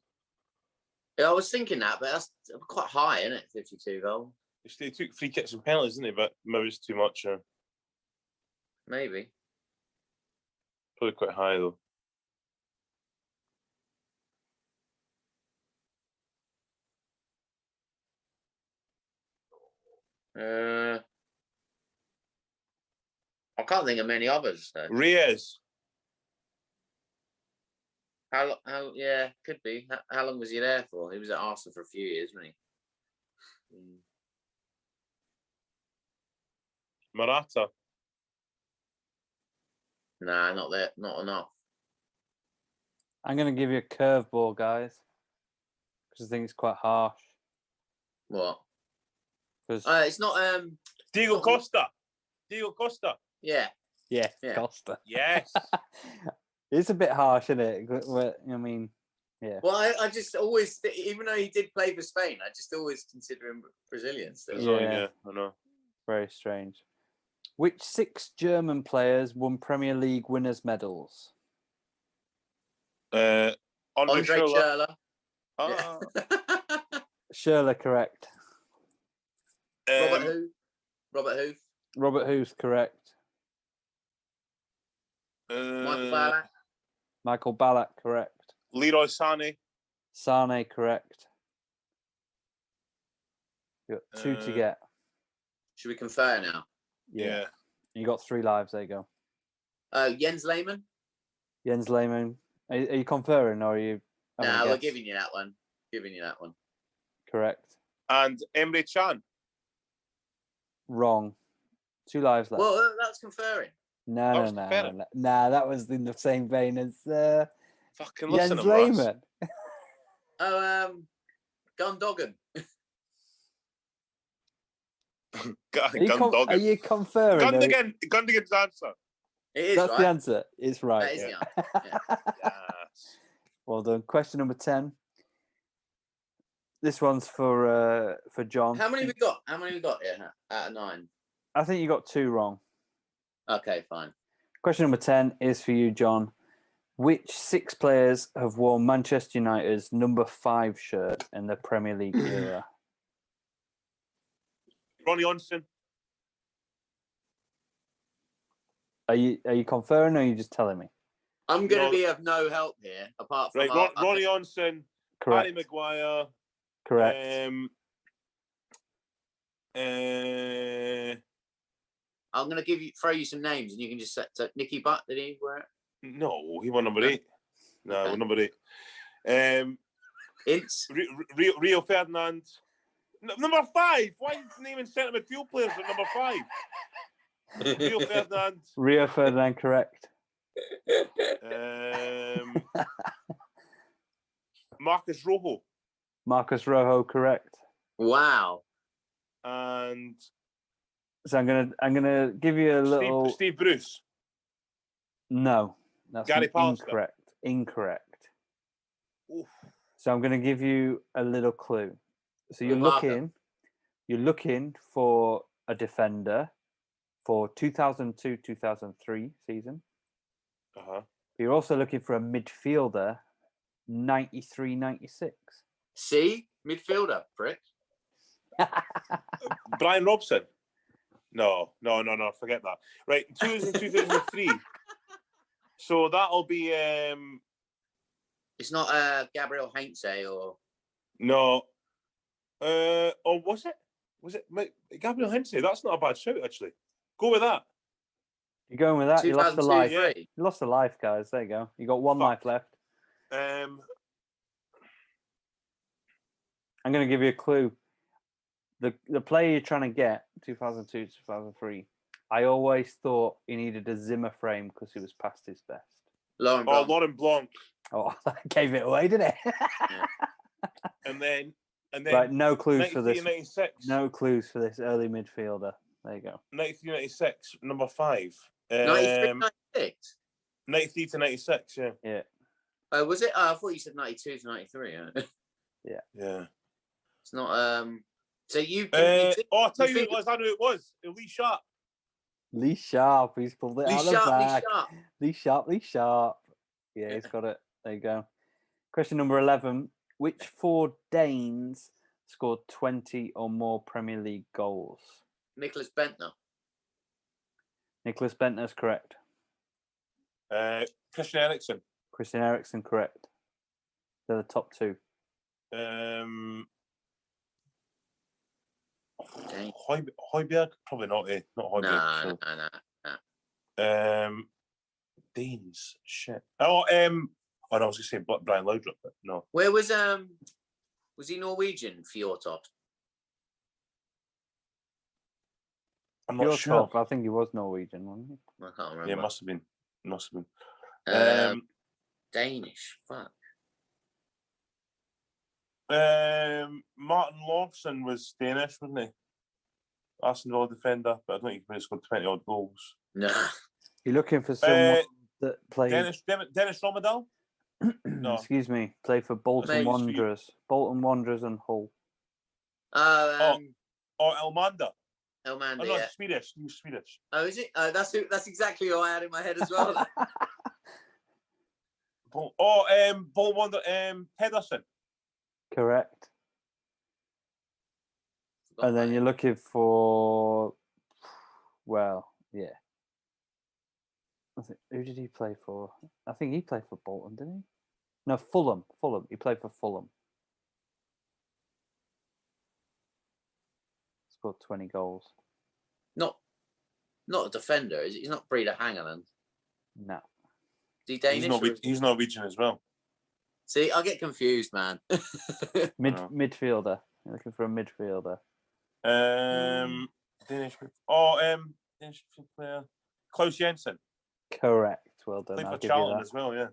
Yeah, I was thinking that, but that's quite high, isn't it? 52 goals. He took free kicks and penalties, didn't he? But maybe it's too much. Maybe. Probably quite high, though. I can't think of many others. Though. Reyes. How? Yeah, could be. How long was he there for? He was at Arsenal for a few years, wasn't he? Morata. Nah, not there. Not enough. I'm going to give you a curveball, guys, because I think it's quite harsh. What? Because it's not. Diego Costa. Diego Costa. Yeah. yeah, Costa. Yes. It's a bit harsh, isn't it? I mean, yeah. Well, I just always, even though he did play for Spain, I just always consider him Brazilian still. Yeah, I know. Very strange. Which 6 German players won Premier League winners' medals? Andre Schürrle. Ah. Schürrle, correct. Robert who? Robert who? Robert Huth, correct. Michael Ballack. Michael Ballack, correct. Leroy Sané. Sane, correct. You got 2 to get. Should we confer now? Yeah. You got 3 lives. There you go. Jens Lehmann. Jens Lehmann. Are you conferring or are you? No, we're giving you that one. Correct. And Emre Can. Wrong. 2 lives left. Well, that's conferring. No. That was in the same vein as Fucking Jens listen to Lehmann. Gundogan. Gundogan. Are you conferring? Gundogan's answer. It is. That's right? the answer. It's right. That is the answer. Yeah. Yes. Well done. Question number 10. This one's for John. How many we got? Yeah, out of 9. I think you got 2 wrong. Okay, fine. Question number 10 is for you, John. Which 6 players have worn Manchester United's number 5 shirt in the Premier League era? Ronnie Onsen. Are you conferring or are you just telling me? I'm going to be of no help here, apart from Ronnie Onsen, Correct. Harry Maguire. Correct. I'm going to throw you some names, and you can just set. So Nicky Butt, did he wear it? No, he won number 8. No, Okay. he won number 8. Ince. Rio Ferdinand. Number 5. Why are you naming centre midfield players at number 5? Rio Ferdinand. Rio Ferdinand, correct. Marcus Rojo. Marcus Rojo, correct. Wow. And So I'm gonna give you a little. Steve Bruce. No, that's Gary Pallister. Incorrect. Oof. So I'm gonna give you a little clue. So you're looking for a defender for 2002-2003 season. Uh-huh. You're also looking for a midfielder, 93-96. See? Midfielder, prick. Brian Robson. No. Forget that. Right, 2003. So that'll be. It's not Gabriel Heinze or. No. Oh, was it? Was it Gabriel Heinze? That's not a bad shout, actually. Go with that. You're going with that? You lost a life. Yeah. You lost a life, guys. There you go. You got 1 life left. I'm going to give you a clue. The player you're trying to get, 2002-2003, I always thought he needed a Zimmer frame because he was past his best. Lauren Blanc. Oh, that gave it away, didn't it? Yeah. And then right, no clues for this. 96. No clues for this early midfielder. There you go. 93-96, number 5. 93-96? 93 to 96, yeah. Yeah. Was it? I thought you said 92 to 93. Yeah. Yeah. It's not. So you. I'll tell you who it was. I know who it was. Lee Sharp. Lee Sharp. He's pulled it out of the bag. Lee Sharp. Yeah, he's got it. There you go. Question number 11. Which 4 Danes scored 20 or more Premier League goals? Nicholas Bentner. Nicholas Bentner is correct. Christian Eriksen. Christian Eriksen, correct. They're the top 2. Højbjerg, probably not. Not Højbjerg. No. Danes, shit. Oh, no, I was going to say Brian Laudrup, but no. Where was he Norwegian? Fjortov. I'm not sure. I think he was Norwegian, wasn't he? I can't remember. Yeah, must have been. Danish. Fuck. Martin Lawson was Danish, wasn't he? Arsenal Villa defender, but I don't think he scored 20 odd goals. No. You're looking for someone that played. Dennis Romadal? No. Excuse me. Played for Bolton Wanderers. Bolton Wanderers and Hull. Elmander. Elmander. Oh, no, yeah. Swedish. He was Swedish. Oh, is it? That's exactly who I had in my head as well. Bolton Wander. Pedersen. Correct. And then you're looking for, well, yeah. Who did he play for? I think he played for Bolton, didn't he? No, Fulham. He played for Fulham. Scored 20 goals. Not a defender, is it? He's not Breeder Hangeland. No. Is he Danish? He's Norwegian as well. See, I get confused, man. Midfielder. You're looking for a midfielder. Danish player. Klaus Jensen. Correct. Well done. Played I'll for give Charlton you that. as well, yeah.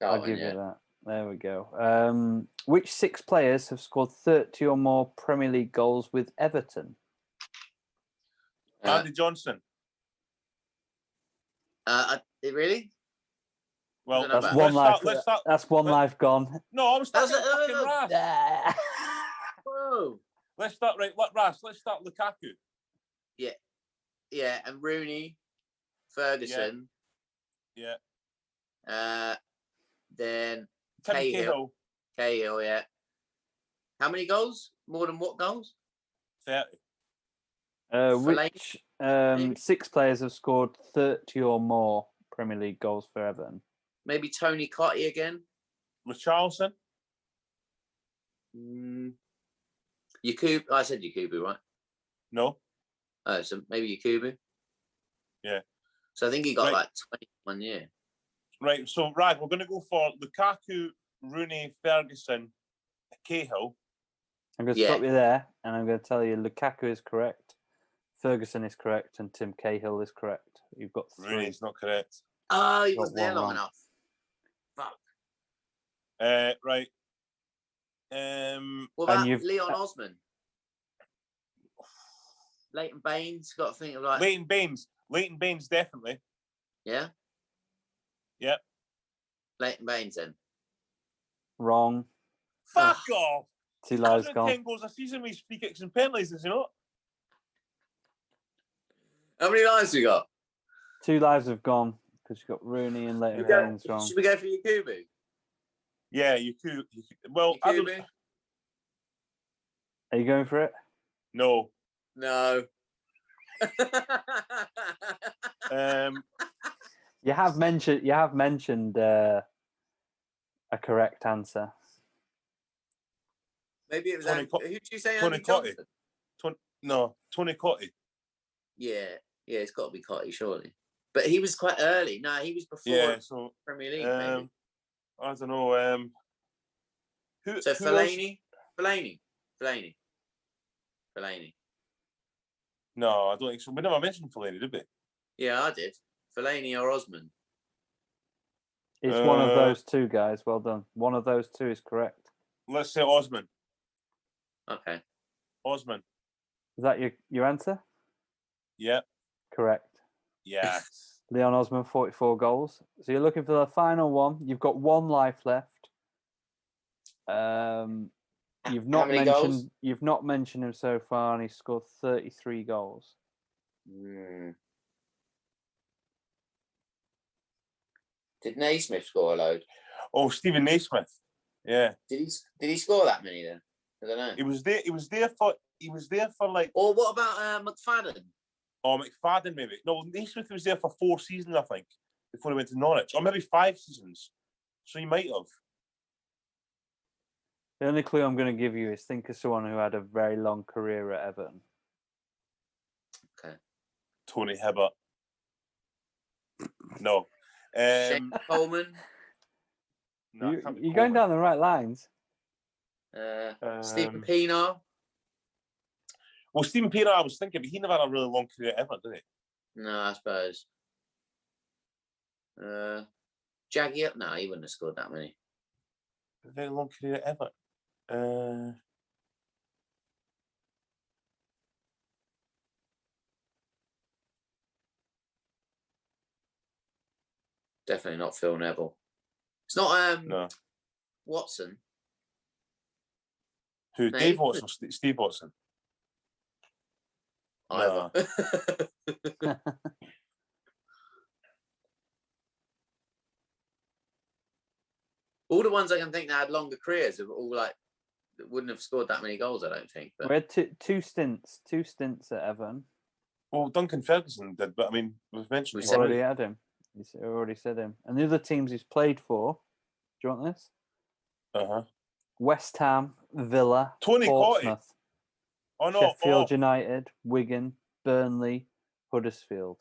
I'll give you that. There we go. Which 6 players have scored 30 or more Premier League goals with Everton? Andy Johnson. Really? Well, that's one life. That's one life gone. No, I'm starting fucking Ras. Whoa. Let's start Let's start Lukaku. Yeah, and Rooney, Ferguson. Yeah. Then Cahill. Cahill, yeah. How many goals? More than what goals? 30. Which 6 players have scored 30 or more Premier League goals for Everton? Maybe Tony Cottee again. Richarlison. Yakubu. I said Yakubu, right? No. Oh, so maybe Yakubu. Yeah. So I think he got like 21 year. Right. So Wragg, we're going to go for Lukaku, Rooney, Ferguson, Cahill. I'm going to stop you there, and I'm going to tell you Lukaku is correct, Ferguson is correct, and Tim Cahill is correct. You've got 3. Rooney's not correct. Oh, he wasn't there long enough. Fuck. Right. What about Leon Osman? Leighton Baines, got to think of like Leighton Baines, definitely. Yeah. Yep. Leighton Baines then. Wrong. Fuck off. 2 lives gone. 10 goals a season with free kicks and penalties, is it not? How many lives we got? 2 lives have gone because you've got Rooney and Leighton Baines wrong. Should we go for Yakubu? Yeah, Yakubu. Well, Yakubu? Are you going for it? No. No. You have mentioned a correct answer. Maybe it was who did you say? Tony Cottee. Tony Cottee. Yeah, it's got to be Cottee, surely. But he was quite early. No, he was before Premier League. Maybe. I don't know. So Fellaini. No, I don't think so. We never mentioned Fellaini, did we? Yeah, I did. Fellaini or Osman. It's one of those 2 guys. Well done. One of those 2 is correct. Let's say Osman. Okay. Osman. Is that your answer? Yeah. Correct. Yes. Leon Osman, 44 goals. So you're looking for the final one. You've got 1 life left. You've not mentioned him so far, and he scored 33 goals. Did Naismith score a load? Oh, Stephen Naismith. Yeah. Did he score that many then? I don't know. He was there for like. Or what about McFadden? Oh, McFadden maybe. No, Naismith was there for 4 seasons, I think, before he went to Norwich, or maybe 5 seasons. So he might have. The only clue I'm going to give you is think of someone who had a very long career at Everton. Okay. Tony Hibbert. No. Shane Coleman. No, you're going down the right lines. Stephen Pienaar. Well, Stephen Pienaar, I was thinking, but he never had a really long career at Everton, did he? No, I suppose. Jaggy up? No, he wouldn't have scored that many. A very long career at Everton. Definitely not Phil Neville. It's not No. Watson. Who? No, Dave Watson or Steve Watson? Either. No. All the ones I can think that had longer careers are all like that wouldn't have scored that many goals, I don't think. But... We had two stints at Everton. Well, Duncan Ferguson did, but I mean, we've mentioned We've already had him. He's already said him. And the other teams he's played for, do you want this? West Ham, Villa, Tony Portsmouth, Oh no! Sheffield United, Wigan, Burnley, Huddersfield.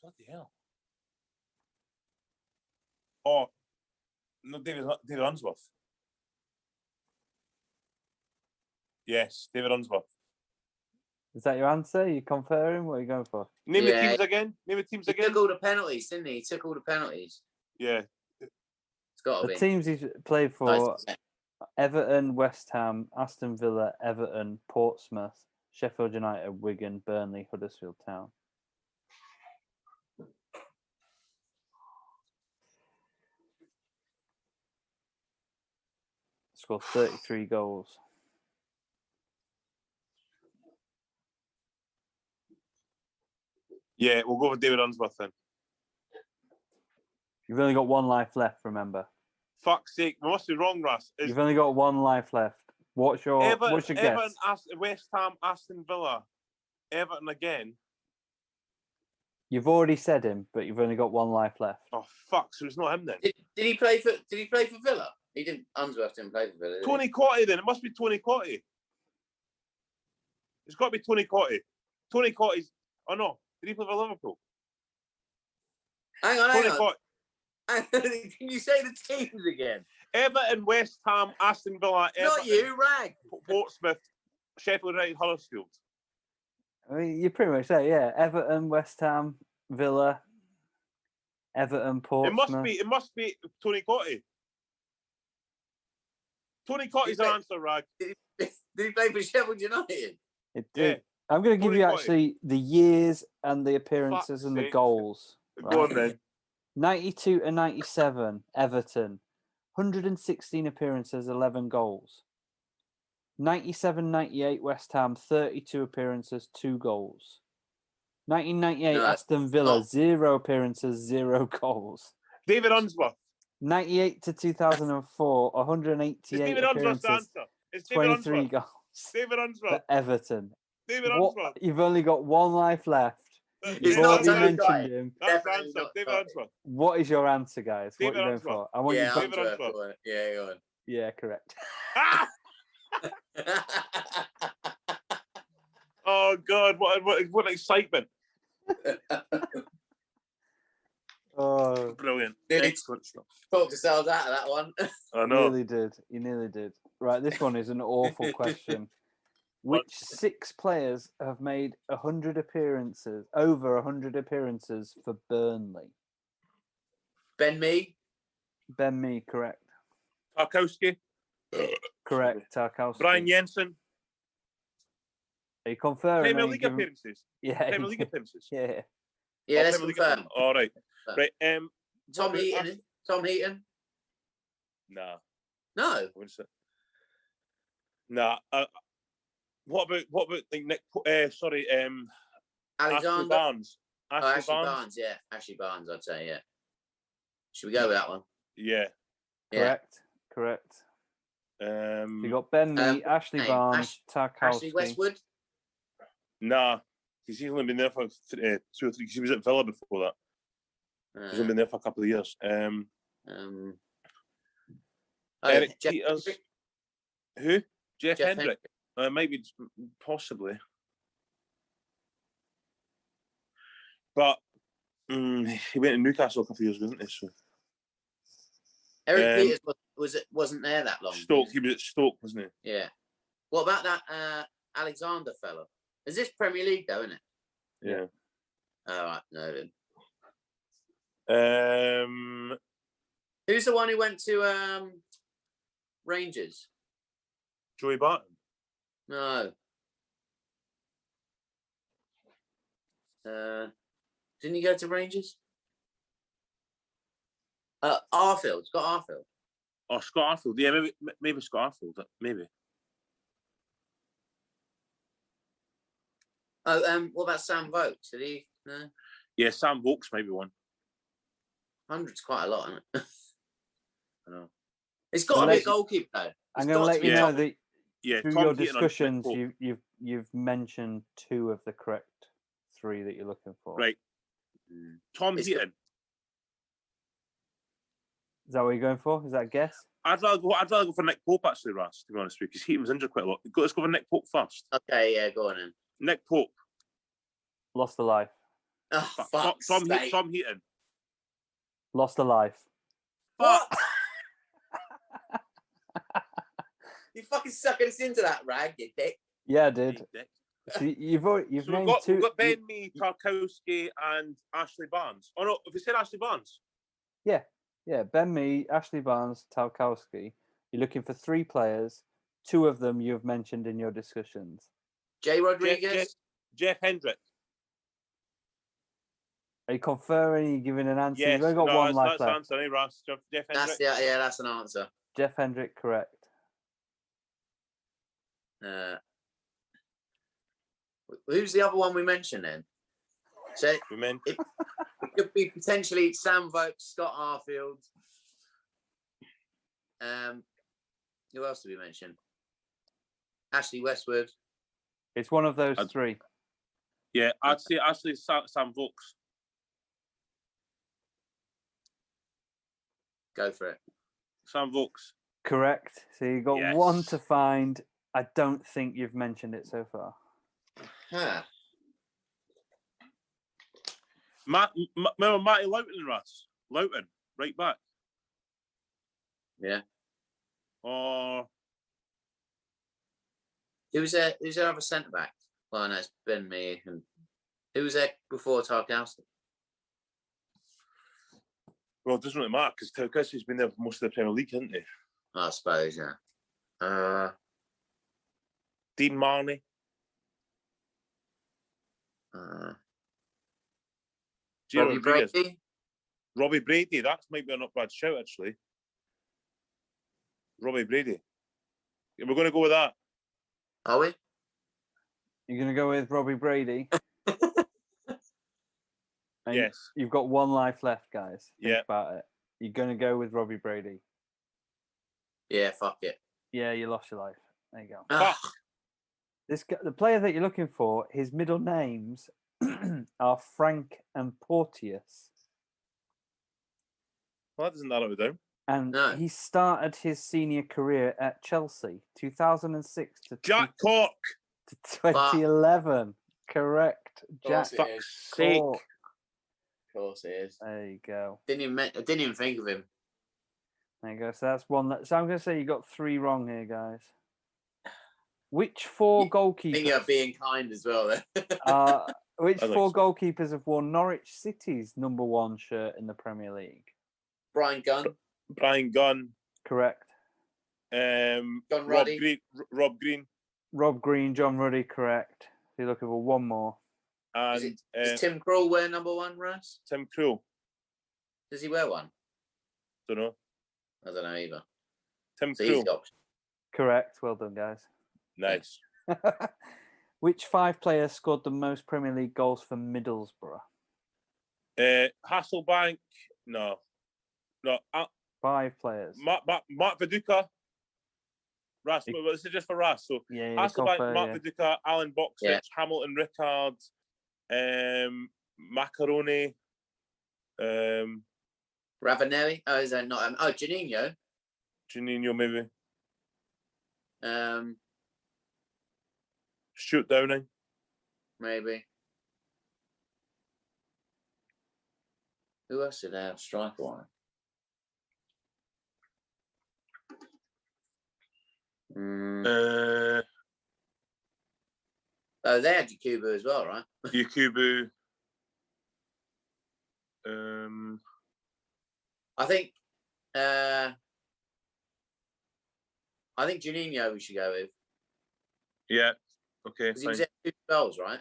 Bloody hell! Oh no, David Unsworth. Yes, David Unsworth. Is that your answer? You conferring? What are you going for? Name the teams again. He took all the penalties, didn't he? He took all the penalties. Yeah. It's got to be. The teams he's played for: Everton, West Ham, Aston Villa, Everton, Portsmouth, Sheffield United, Wigan, Burnley, Huddersfield Town. Scored 33 goals. Yeah, we'll go with David Unsworth then. You've only got one life left, remember. Fuck's sake, we must be wrong, Russ. You've only got one life left. What's your guess? Everton, West Ham, Aston Villa, Everton again. You've already said him, but you've only got one life left. Oh fuck! So it's not him then. Did he play for Villa? He didn't. Unsworth didn't play for Villa. Tony Cottee then. It must be Tony Cottee. It's got to be Tony Cottee. Tony Cottee. Oh no! Did he play for Liverpool? Hang on. Tony Can you say the teams again? Everton, West Ham, Aston Villa, Everton, not you, Wragg. Portsmouth, Sheffield United, Huddersfield. I mean, you pretty much say, yeah. Everton, West Ham, Villa, Everton, Portsmouth. It must be Tony Cottee. Tony Cottee's an answer, Wragg. Did he play for Sheffield United? It did. Yeah. I'm going to give you actually the years and the appearances and the goals. Go on then. 92 to 97, Everton. 116 appearances, 11 goals. 97-98, West Ham. 32 appearances, 2 goals. 1998, Aston Villa. 0 appearances, 0 goals. David Unsworth. 98 to 2004, 188 appearances, 23 goals. David Unsworth. Everton. David Unsworth. You've only got one life left. You've already mentioned him. That's the answer. David Unsworth. What is your answer, guys? What are you going for? I want you David Unsworth. Yeah, go on. Yeah, correct. Oh God! What excitement! Oh, brilliant! Excellent stuff. Talked yourselves out of that one. I know. You nearly did. Right, this one is an awful question. Which 6 players have made 100 appearances, over 100 appearances for Burnley? Ben Mee, correct. Tarkowski. Correct, Tarkowski. Brian Jensen. Are you confirming? Premier League appearances. Yeah. Premier League appearances. Yeah. Yeah, let's confirm. All right. Right. Tom Heaton. Tom Heaton. Nah. No. Nah. What about like Nick? Alexander Ashley Barnes. Ashley Barnes. Yeah, Ashley Barnes. I'd say. Yeah. Should we go with that one? Yeah. Correct. You got Ben Mee, Ashley Barnes, Tarkowski. Ashley Westwood? Nah, because he's only been there for 2 or 3. Because he was at Villa before that. He's only been there for a couple of years. Eric Peters. Hendrick? Who? Jeff Hendrick. Maybe, possibly. But he went to Newcastle a couple of years ago, didn't he? So. Eric Peters wasn't there that long. Stoke. He was at Stoke, wasn't he? Yeah. What about that Alexander fellow? Is this Premier League though, isn't it? Yeah. All right, no then. Who's the one who went to Rangers? Joey Barton. No. Didn't he go to Rangers? Arfield. Scott Arfield. Oh, Scott Arfield. Yeah, maybe Scott Arfield. Maybe. Oh, what about Sam Vokes? Did he? No. Yeah, Sam Vokes maybe one. 100's quite a lot, isn't it? I know. It's got to be a goalkeeper though. I'm going to let you know that through Tom your Heaton discussions, you've mentioned 2 of the correct 3 that you're looking for. Right. Tom Heaton. Is that what you're going for? Is that a guess? I'd rather go for Nick Pope actually, Ras, to be honest with you, because Heaton was injured quite a lot. Let's go for Nick Pope first. Okay, yeah, go on then. Nick Pope. Lost a life. Oh, Tom Heaton. Lost a life. What? You fucking sucking us into that, Wragg, you dick. Yeah, I did. So you've named 2. We've got Ben Mee, Tarkowski, and Ashley Barnes. Oh no, have you said Ashley Barnes? Yeah, Ben Mee, Ashley Barnes, Tarkowski. You're looking for 3 players. 2 of them you've mentioned in your discussions. Jay Rodriguez. Jeff Hendrick. Are you conferring? Are you giving an answer? Yes, You've only got one life left. That's the answer, Ras. Jeff Hendrick. That's an answer. Jeff Hendrick, correct. Who's the other one we mentioned then? So it could be potentially Sam Vokes, Scott Arfield. Who else did we mention? Ashley Westwood. It's one of those 3. Yeah, I'd say Ashley Sam Vokes. Go for it. Sam Vokes. Correct. So you got 1 to find. I don't think you've mentioned it so far. Huh. Remember Matty Loughton, Russ? Loughton, right back. Yeah. Or who's there other centre back? Well, no, it's Ben Mee. And who was there before Tarkowski? Well, it doesn't really matter because Tarkowski's been there for most of the Premier League, hasn't he? I suppose, yeah. Dean Marney. Robbie Brady. Robbie Brady. That might be a not bad shout, actually. Robbie Brady. Yeah, we're going to go with that. Are we? You're going to go with Robbie Brady? Yes. You've got 1 life left, guys. Think Yeah. about it. You're going to go with Robbie Brady? Yeah, fuck it. Yeah, you lost your life. There you go. Fuck. The player that you're looking for, his middle names are Frank and Porteous. Well, that doesn't narrow it down. And he started his senior career at Chelsea, 2006 to Jack Cork. to 2011. Correct. Jack Sake. Cork. Of course it is. There you go. I didn't even think of him. There you go. So that's one. So I'm going to say you got 3 wrong here, guys. Which 4 goalkeepers? I think you're being kind as well then. Which 4 goalkeepers have worn Norwich City's #1 shirt in the Premier League? Brian Gunn. Brian Gunn. Correct. John Ruddy. Rob Green. Rob Green, John Ruddy, correct. So you're looking for 1 more. And does Tim Krul wear #1, Russ? Tim Krul. Does he wear one? Don't know. I don't know either. Tim So Krul. Correct. Well done, guys. Nice. Which 5 players scored the most Premier League goals for Middlesbrough? Hasselbank. No. 5 players. Mark Viduka. Ras, this is just for Ras. So Hasselbank, Mark Viduka, Alan Boxic, Hamilton Rickard, Macaroni, Ravanelli. Oh, is that not? Juninho. Juninho, maybe. Stuart Downing. Maybe. Who else did they have striker on? Oh, they had Yakubu as well, right? Yakubu. I think Juninho we should go with. Yeah. Okay. Because he was at 2 spells, right?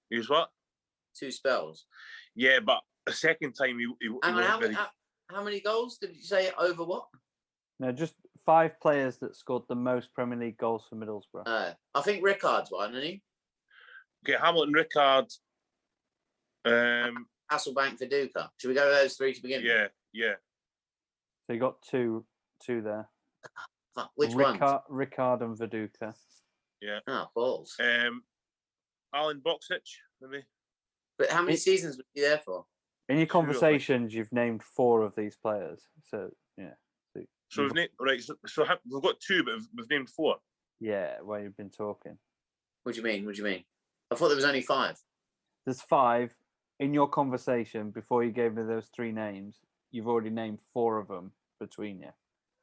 He was what? 2 spells. Yeah, but a second time he how many goals did you say over what? No, just 5 players that scored the most Premier League goals for Middlesbrough. I think Rickard's one, isn't he? Okay, Hamilton, Rickard. Hasselbank, Viduka. Should we go with those 3 to begin with? Yeah. So you got two there. Which one? Rickard and Viduka. Yeah. Oh, balls. Alan Boxic, maybe. But how many seasons was he there for? In your conversations, you've named 4 of these players. So, yeah. So we've named, right, so we've got 2, but we've named 4. Yeah, where you've been talking. What do you mean? I thought there was only 5. There's 5. In your conversation, before you gave me those 3 names, you've already named 4 of them between you.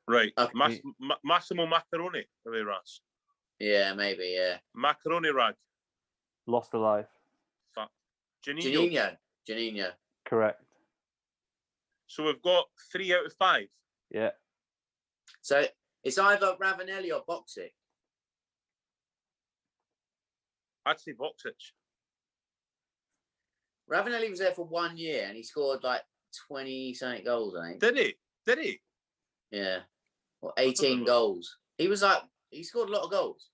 Right. Okay. Massimo Macaroni, maybe, Ras. Yeah, maybe, yeah. Macaroni Wragg. Lost alive. Fuck. Juninho. Correct. So we've got 3 out of 5. Yeah. So it's either Ravanelli or Boxic. I'd say Boxic. Ravanelli was there for 1 year and he scored like 20-something goals, I think. Did he? Yeah. Or 18 goals. He scored a lot of goals.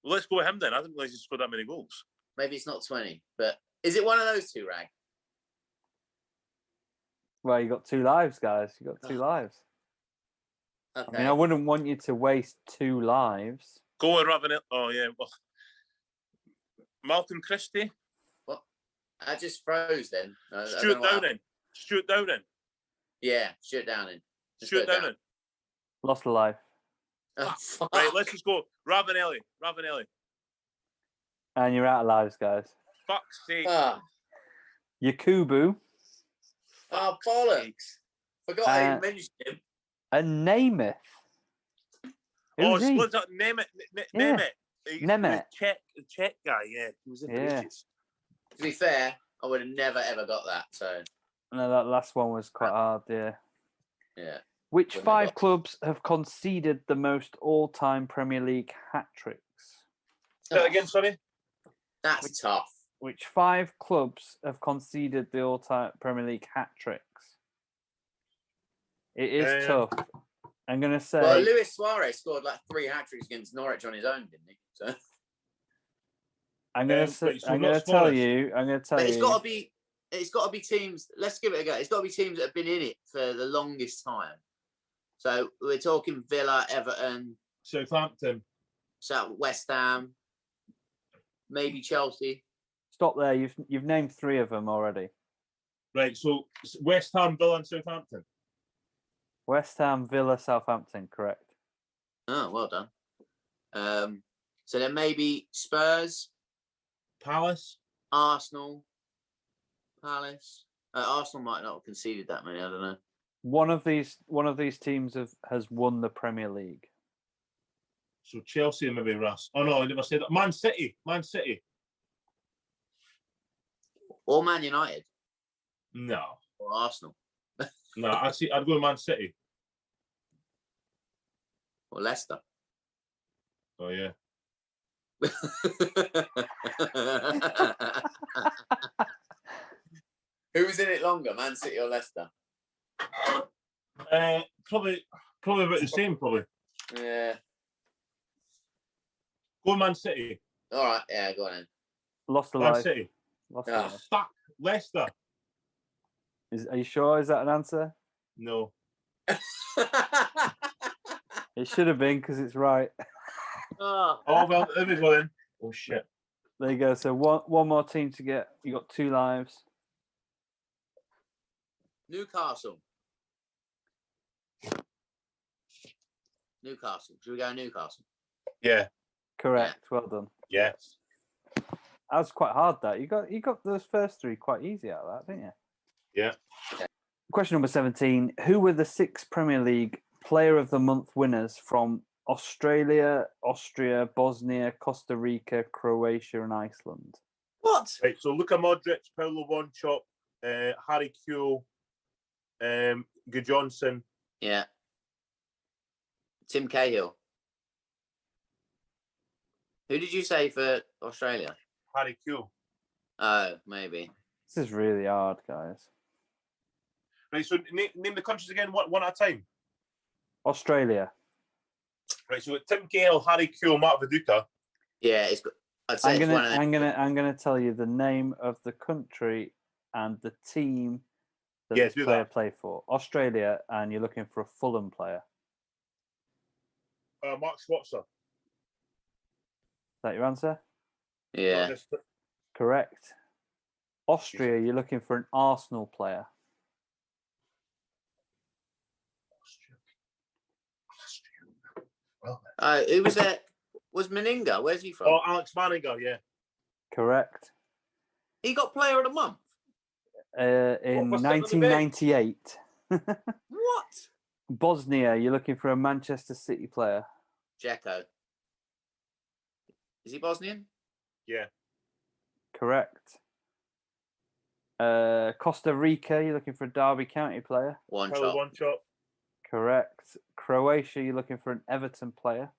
Well, let's go with him then. I didn't realise he scored that many goals. Maybe it's not 20, but is it one of those 2, Wragg? Well, you got 2 lives, guys. You got 2 lives. Okay. I mean, I wouldn't want you to waste 2 lives. Go with Ravanelli. Oh, yeah. Well, Malcolm Christie. What? I just froze then. Stuart Downing. Yeah, Stuart Downing. Stuart Downing. Lost alive. Oh, right, let's just go. Ravanelli. And you're out of lives, guys. Fuck's sake. Yakubu. Oh, bollocks. Forgot I even mentioned him. And Nemeth. Who's he? What's that? Nemeth. Nemeth. The Czech guy, yeah. He was in Bridges. To be fair, I would have never, ever got that. So. No, that last one was quite hard, yeah. Yeah. Which 5 clubs have conceded the most all-time Premier League hat-tricks? Say that again, sorry? That's tough. Which 5 clubs have conceded the all-time Premier League hat-tricks? It is tough. I'm going to say... Well, Luis Suarez scored like 3 hat-tricks against Norwich on his own, didn't he? So... I'm going to tell you... It's got to be teams... Let's give it a go. It's got to be teams that have been in it for the longest time. So we're talking Villa, Everton... Southampton. West Ham. Maybe Chelsea. Stop there. You've named 3 of them already. Right, so West Ham, Villa and Southampton. West Ham, Villa, Southampton, correct. Oh, well done. So then maybe Spurs, Palace, Arsenal, Palace. Arsenal might not have conceded that many. I don't know. One of these teams has won the Premier League. So Chelsea and maybe Russ. Oh no, I never said that. Man City. Or Man United. No. Or Arsenal. No, I'd go with Man City. Or Leicester. Oh yeah. Who was in it longer, Man City or Leicester? Probably about the same. Probably. Yeah. Go Man City. All right. Yeah, go on then. Lost alive. Man City. Alive. Fuck Leicester. Are you sure? Is that an answer? No. It should have been because it's right. Oh, well, there we go then. Oh, shit. There you go. So one more team to get. You got 2 lives. Newcastle. Newcastle. Should we go Newcastle? Yeah. Correct. Yeah. Well done. Yes. That was quite hard. That you got those first 3 quite easy out of that, didn't you? Yeah. Question number 17. Who were the 6 Premier League Player of the Month winners from Australia, Austria, Bosnia, Costa Rica, Croatia, and Iceland? What? Right, so Luka Modric, Paulo Wanchop, Harry Kewell, Johnson. Yeah. Tim Cahill. Who did you say for Australia? Harry Kewell. Oh, maybe. This is really hard, guys. Right, so name the countries again, one at a time. Australia. Right, so Tim Cahill, Harry Kewell, Mark Viduka. Yeah, it's good. I'm gonna tell you the name of the country and the team that the player played for. Australia, and you're looking for a Fulham player. Mark Schwarzer. Is that your answer? Yeah. Correct. Austria, you're looking for an Arsenal player. Who was that? Was Meninga? Where's he from? Oh, Alex Meninga, yeah. Correct. He got Player of the Month? In 1998. What? Bosnia, you're looking for a Manchester City player. Dzeko. Is he Bosnian? Yeah. Correct. Costa Rica, you're looking for a Derby County player. One shot. Correct. Croatia, you're looking for an Everton player.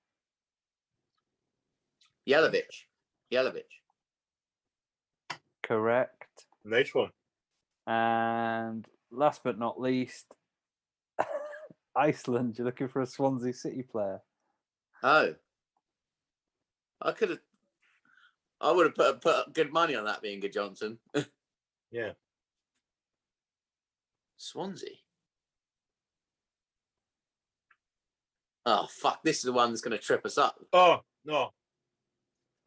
Jelavic. Correct. Nice one. And last but not least, Iceland, you're looking for a Swansea City player. Oh. I would have put good money on that being Good Johnson. Yeah. Swansea. Oh, fuck. This is the one that's going to trip us up. Oh, no.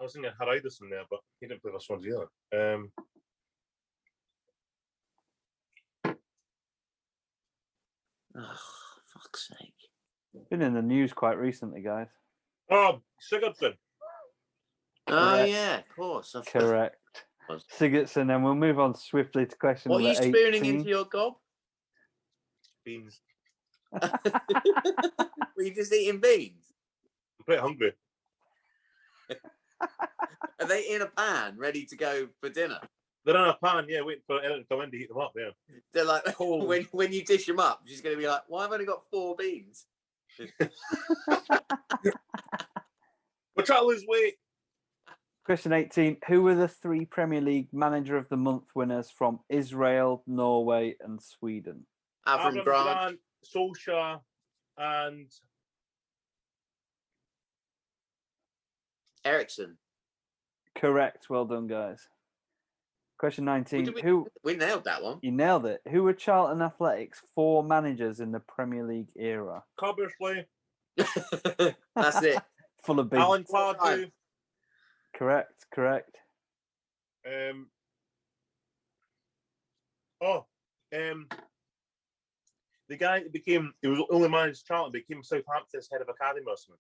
I was thinking Haraldsson there, but he didn't play for Swansea either. Oh, fuck's sake. Been in the news quite recently, guys. Oh, Sigurdsson. Oh, yeah, of course. Correct. Sigurdsson, and we'll move on swiftly to question number 18. What are you spooning into your gob? Beans. Were you just eating beans? I'm pretty hungry. Are they in a pan, ready to go for dinner? They're in a pan, yeah, waiting for Ellen to come in to heat them up, yeah. They're like, when you dish them up, she's going to be like, why have I only got 4 beans? We're trying to lose weight. Question 18. Who were the 3 Premier League Manager of the Month winners from Israel, Norway, and Sweden? Avram Grant, Solskjaer, and Ericsson. Correct. Well done, guys. Question 19. We nailed that one. You nailed it. Who were Charlton Athletics' 4 managers in the Premier League era? Cobbersley. That's it. Full of beans. Alan Pardew. Correct. The guy that he was only managed Charlton, became Southampton's head of academy or something.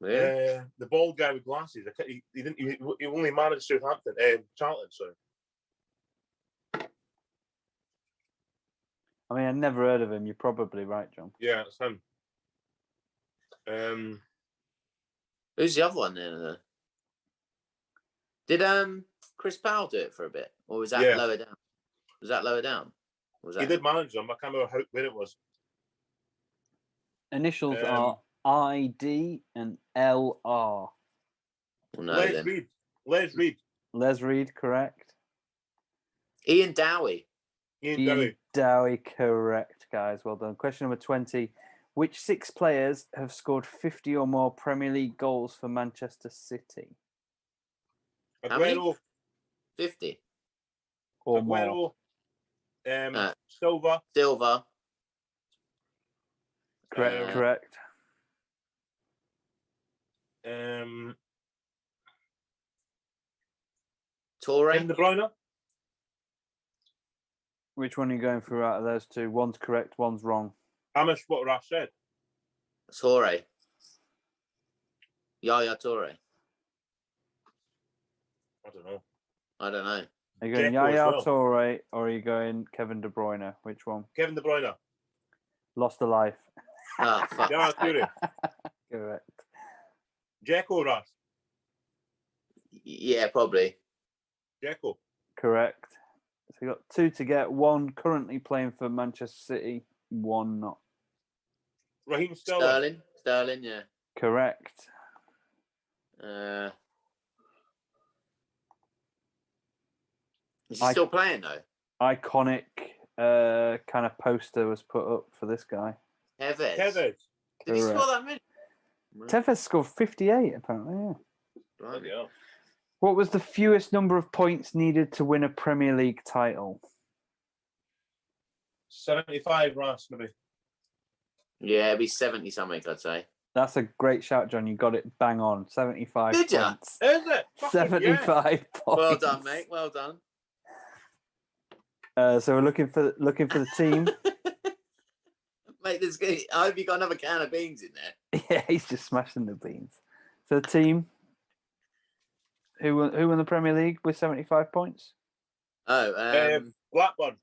Yeah. The bald guy with glasses. He only managed Southampton, Charlton. Sorry. I mean, I've never heard of him. You're probably right, John. Yeah, it's him. Who's the other one then? Did Chris Powell do it for a bit, or was that lower down? Was that lower down? He did manage them. I can't remember where it was. Initials are ID and LR. Well, no, Les Reed. Les Reed, correct. Ian Dowie. Ian Dowie, correct, guys. Well done. Question number 20. Which 6 players have scored 50 or more Premier League goals for Manchester City? Aguero. 50. Or Aguero. more. Silva. Correct. Torre. Kevin De Bruyne. Which one are you going through out of those two? One's correct, one's wrong. How much what I said? Torre. Yaya Torre. I don't know. Are you going Dzeko as Yaya well. Toure or are you going Kevin De Bruyne? Which one? Kevin De Bruyne. Lost a life. Ah, fuck. Yaya Toure. Correct. Dzeko, Ras. Yeah, probably. Dzeko. Correct. So you got 2 to get. 1 currently playing for Manchester City. 1 not. Raheem Sterling. Sterling, yeah. Correct. Is he still playing though? Iconic kind of poster was put up for this guy. Tevez. Tevez. Did he score that many? Tevez scored 58 apparently. Yeah. Right. Yeah. What was the fewest number of points needed to win a Premier League title? 75, Ras, maybe. Yeah, it'd be 70 something, I'd say. That's a great shout, John. You got it bang on. 75 Did ya? points. Is it? 75 points. Well done, mate. Well done. So we're looking for the team. Mate, I hope you got another can of beans in there. Yeah, he's just smashing the beans. So the team who won the Premier League with 75 points? Oh, Blackburn.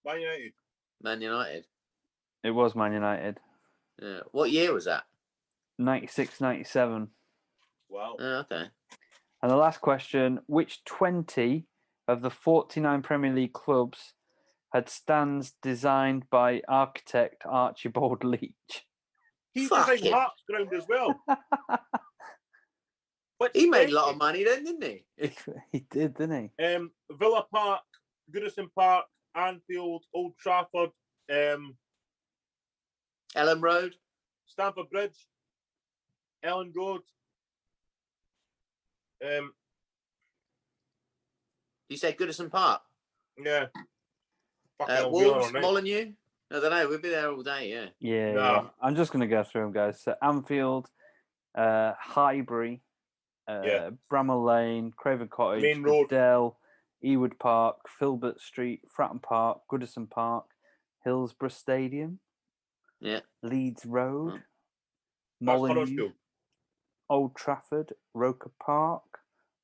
Man United. Man United. It was Man United. Yeah. What year was that? 96-97. Wow. Oh, okay. And the last question, which 20 of the 49 Premier League clubs had stands designed by architect Archibald Leach? He Fuck designed him. Hearts ground as well. But He made a lot of money then, didn't he? He did, didn't he? Villa Park, Goodison Park, Anfield, Old Trafford, Ellen Road. Stamford Bridge, Ellen Road. You said Goodison Park. Yeah. Wolves, Molineux. I don't know. We'll be there all day. Yeah. Yeah, No. yeah. I'm just going to go through them, guys. So Anfield, Highbury, Bramall Lane, Craven Cottage, Main Road. Dell, Ewood Park, Filbert Street, Fratton Park, Goodison Park, Hillsborough Stadium, Leeds Road, Molineux, Old Trafford, Roker Park,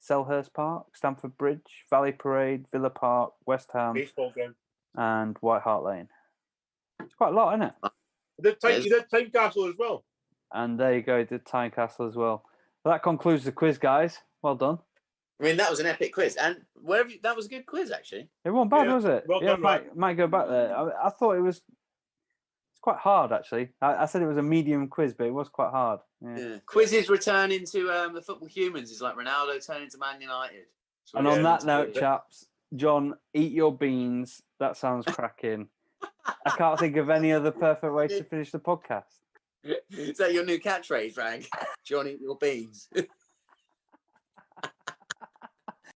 Selhurst Park, Stamford Bridge, Valley Parade, Villa Park, West Ham, baseball ground, and White Hart Lane. It's quite a lot, isn't it? You did Tynecastle as well. And there you go, did Tynecastle as well. Well, that concludes the quiz, guys. Well done. I mean, that was an epic quiz, and that was a good quiz actually. It wasn't bad, was it? Well done, might go back there. I thought it was. It's quite hard, actually. I said it was a medium quiz, but it was quite hard. Yeah. Quizzes returning to the football humans is like Ronaldo turning to Man United. And on that note, chaps, John, eat your beans. That sounds cracking. I can't think of any other perfect way to finish the podcast. Is that your new catchphrase, Wragg? John, eat your beans.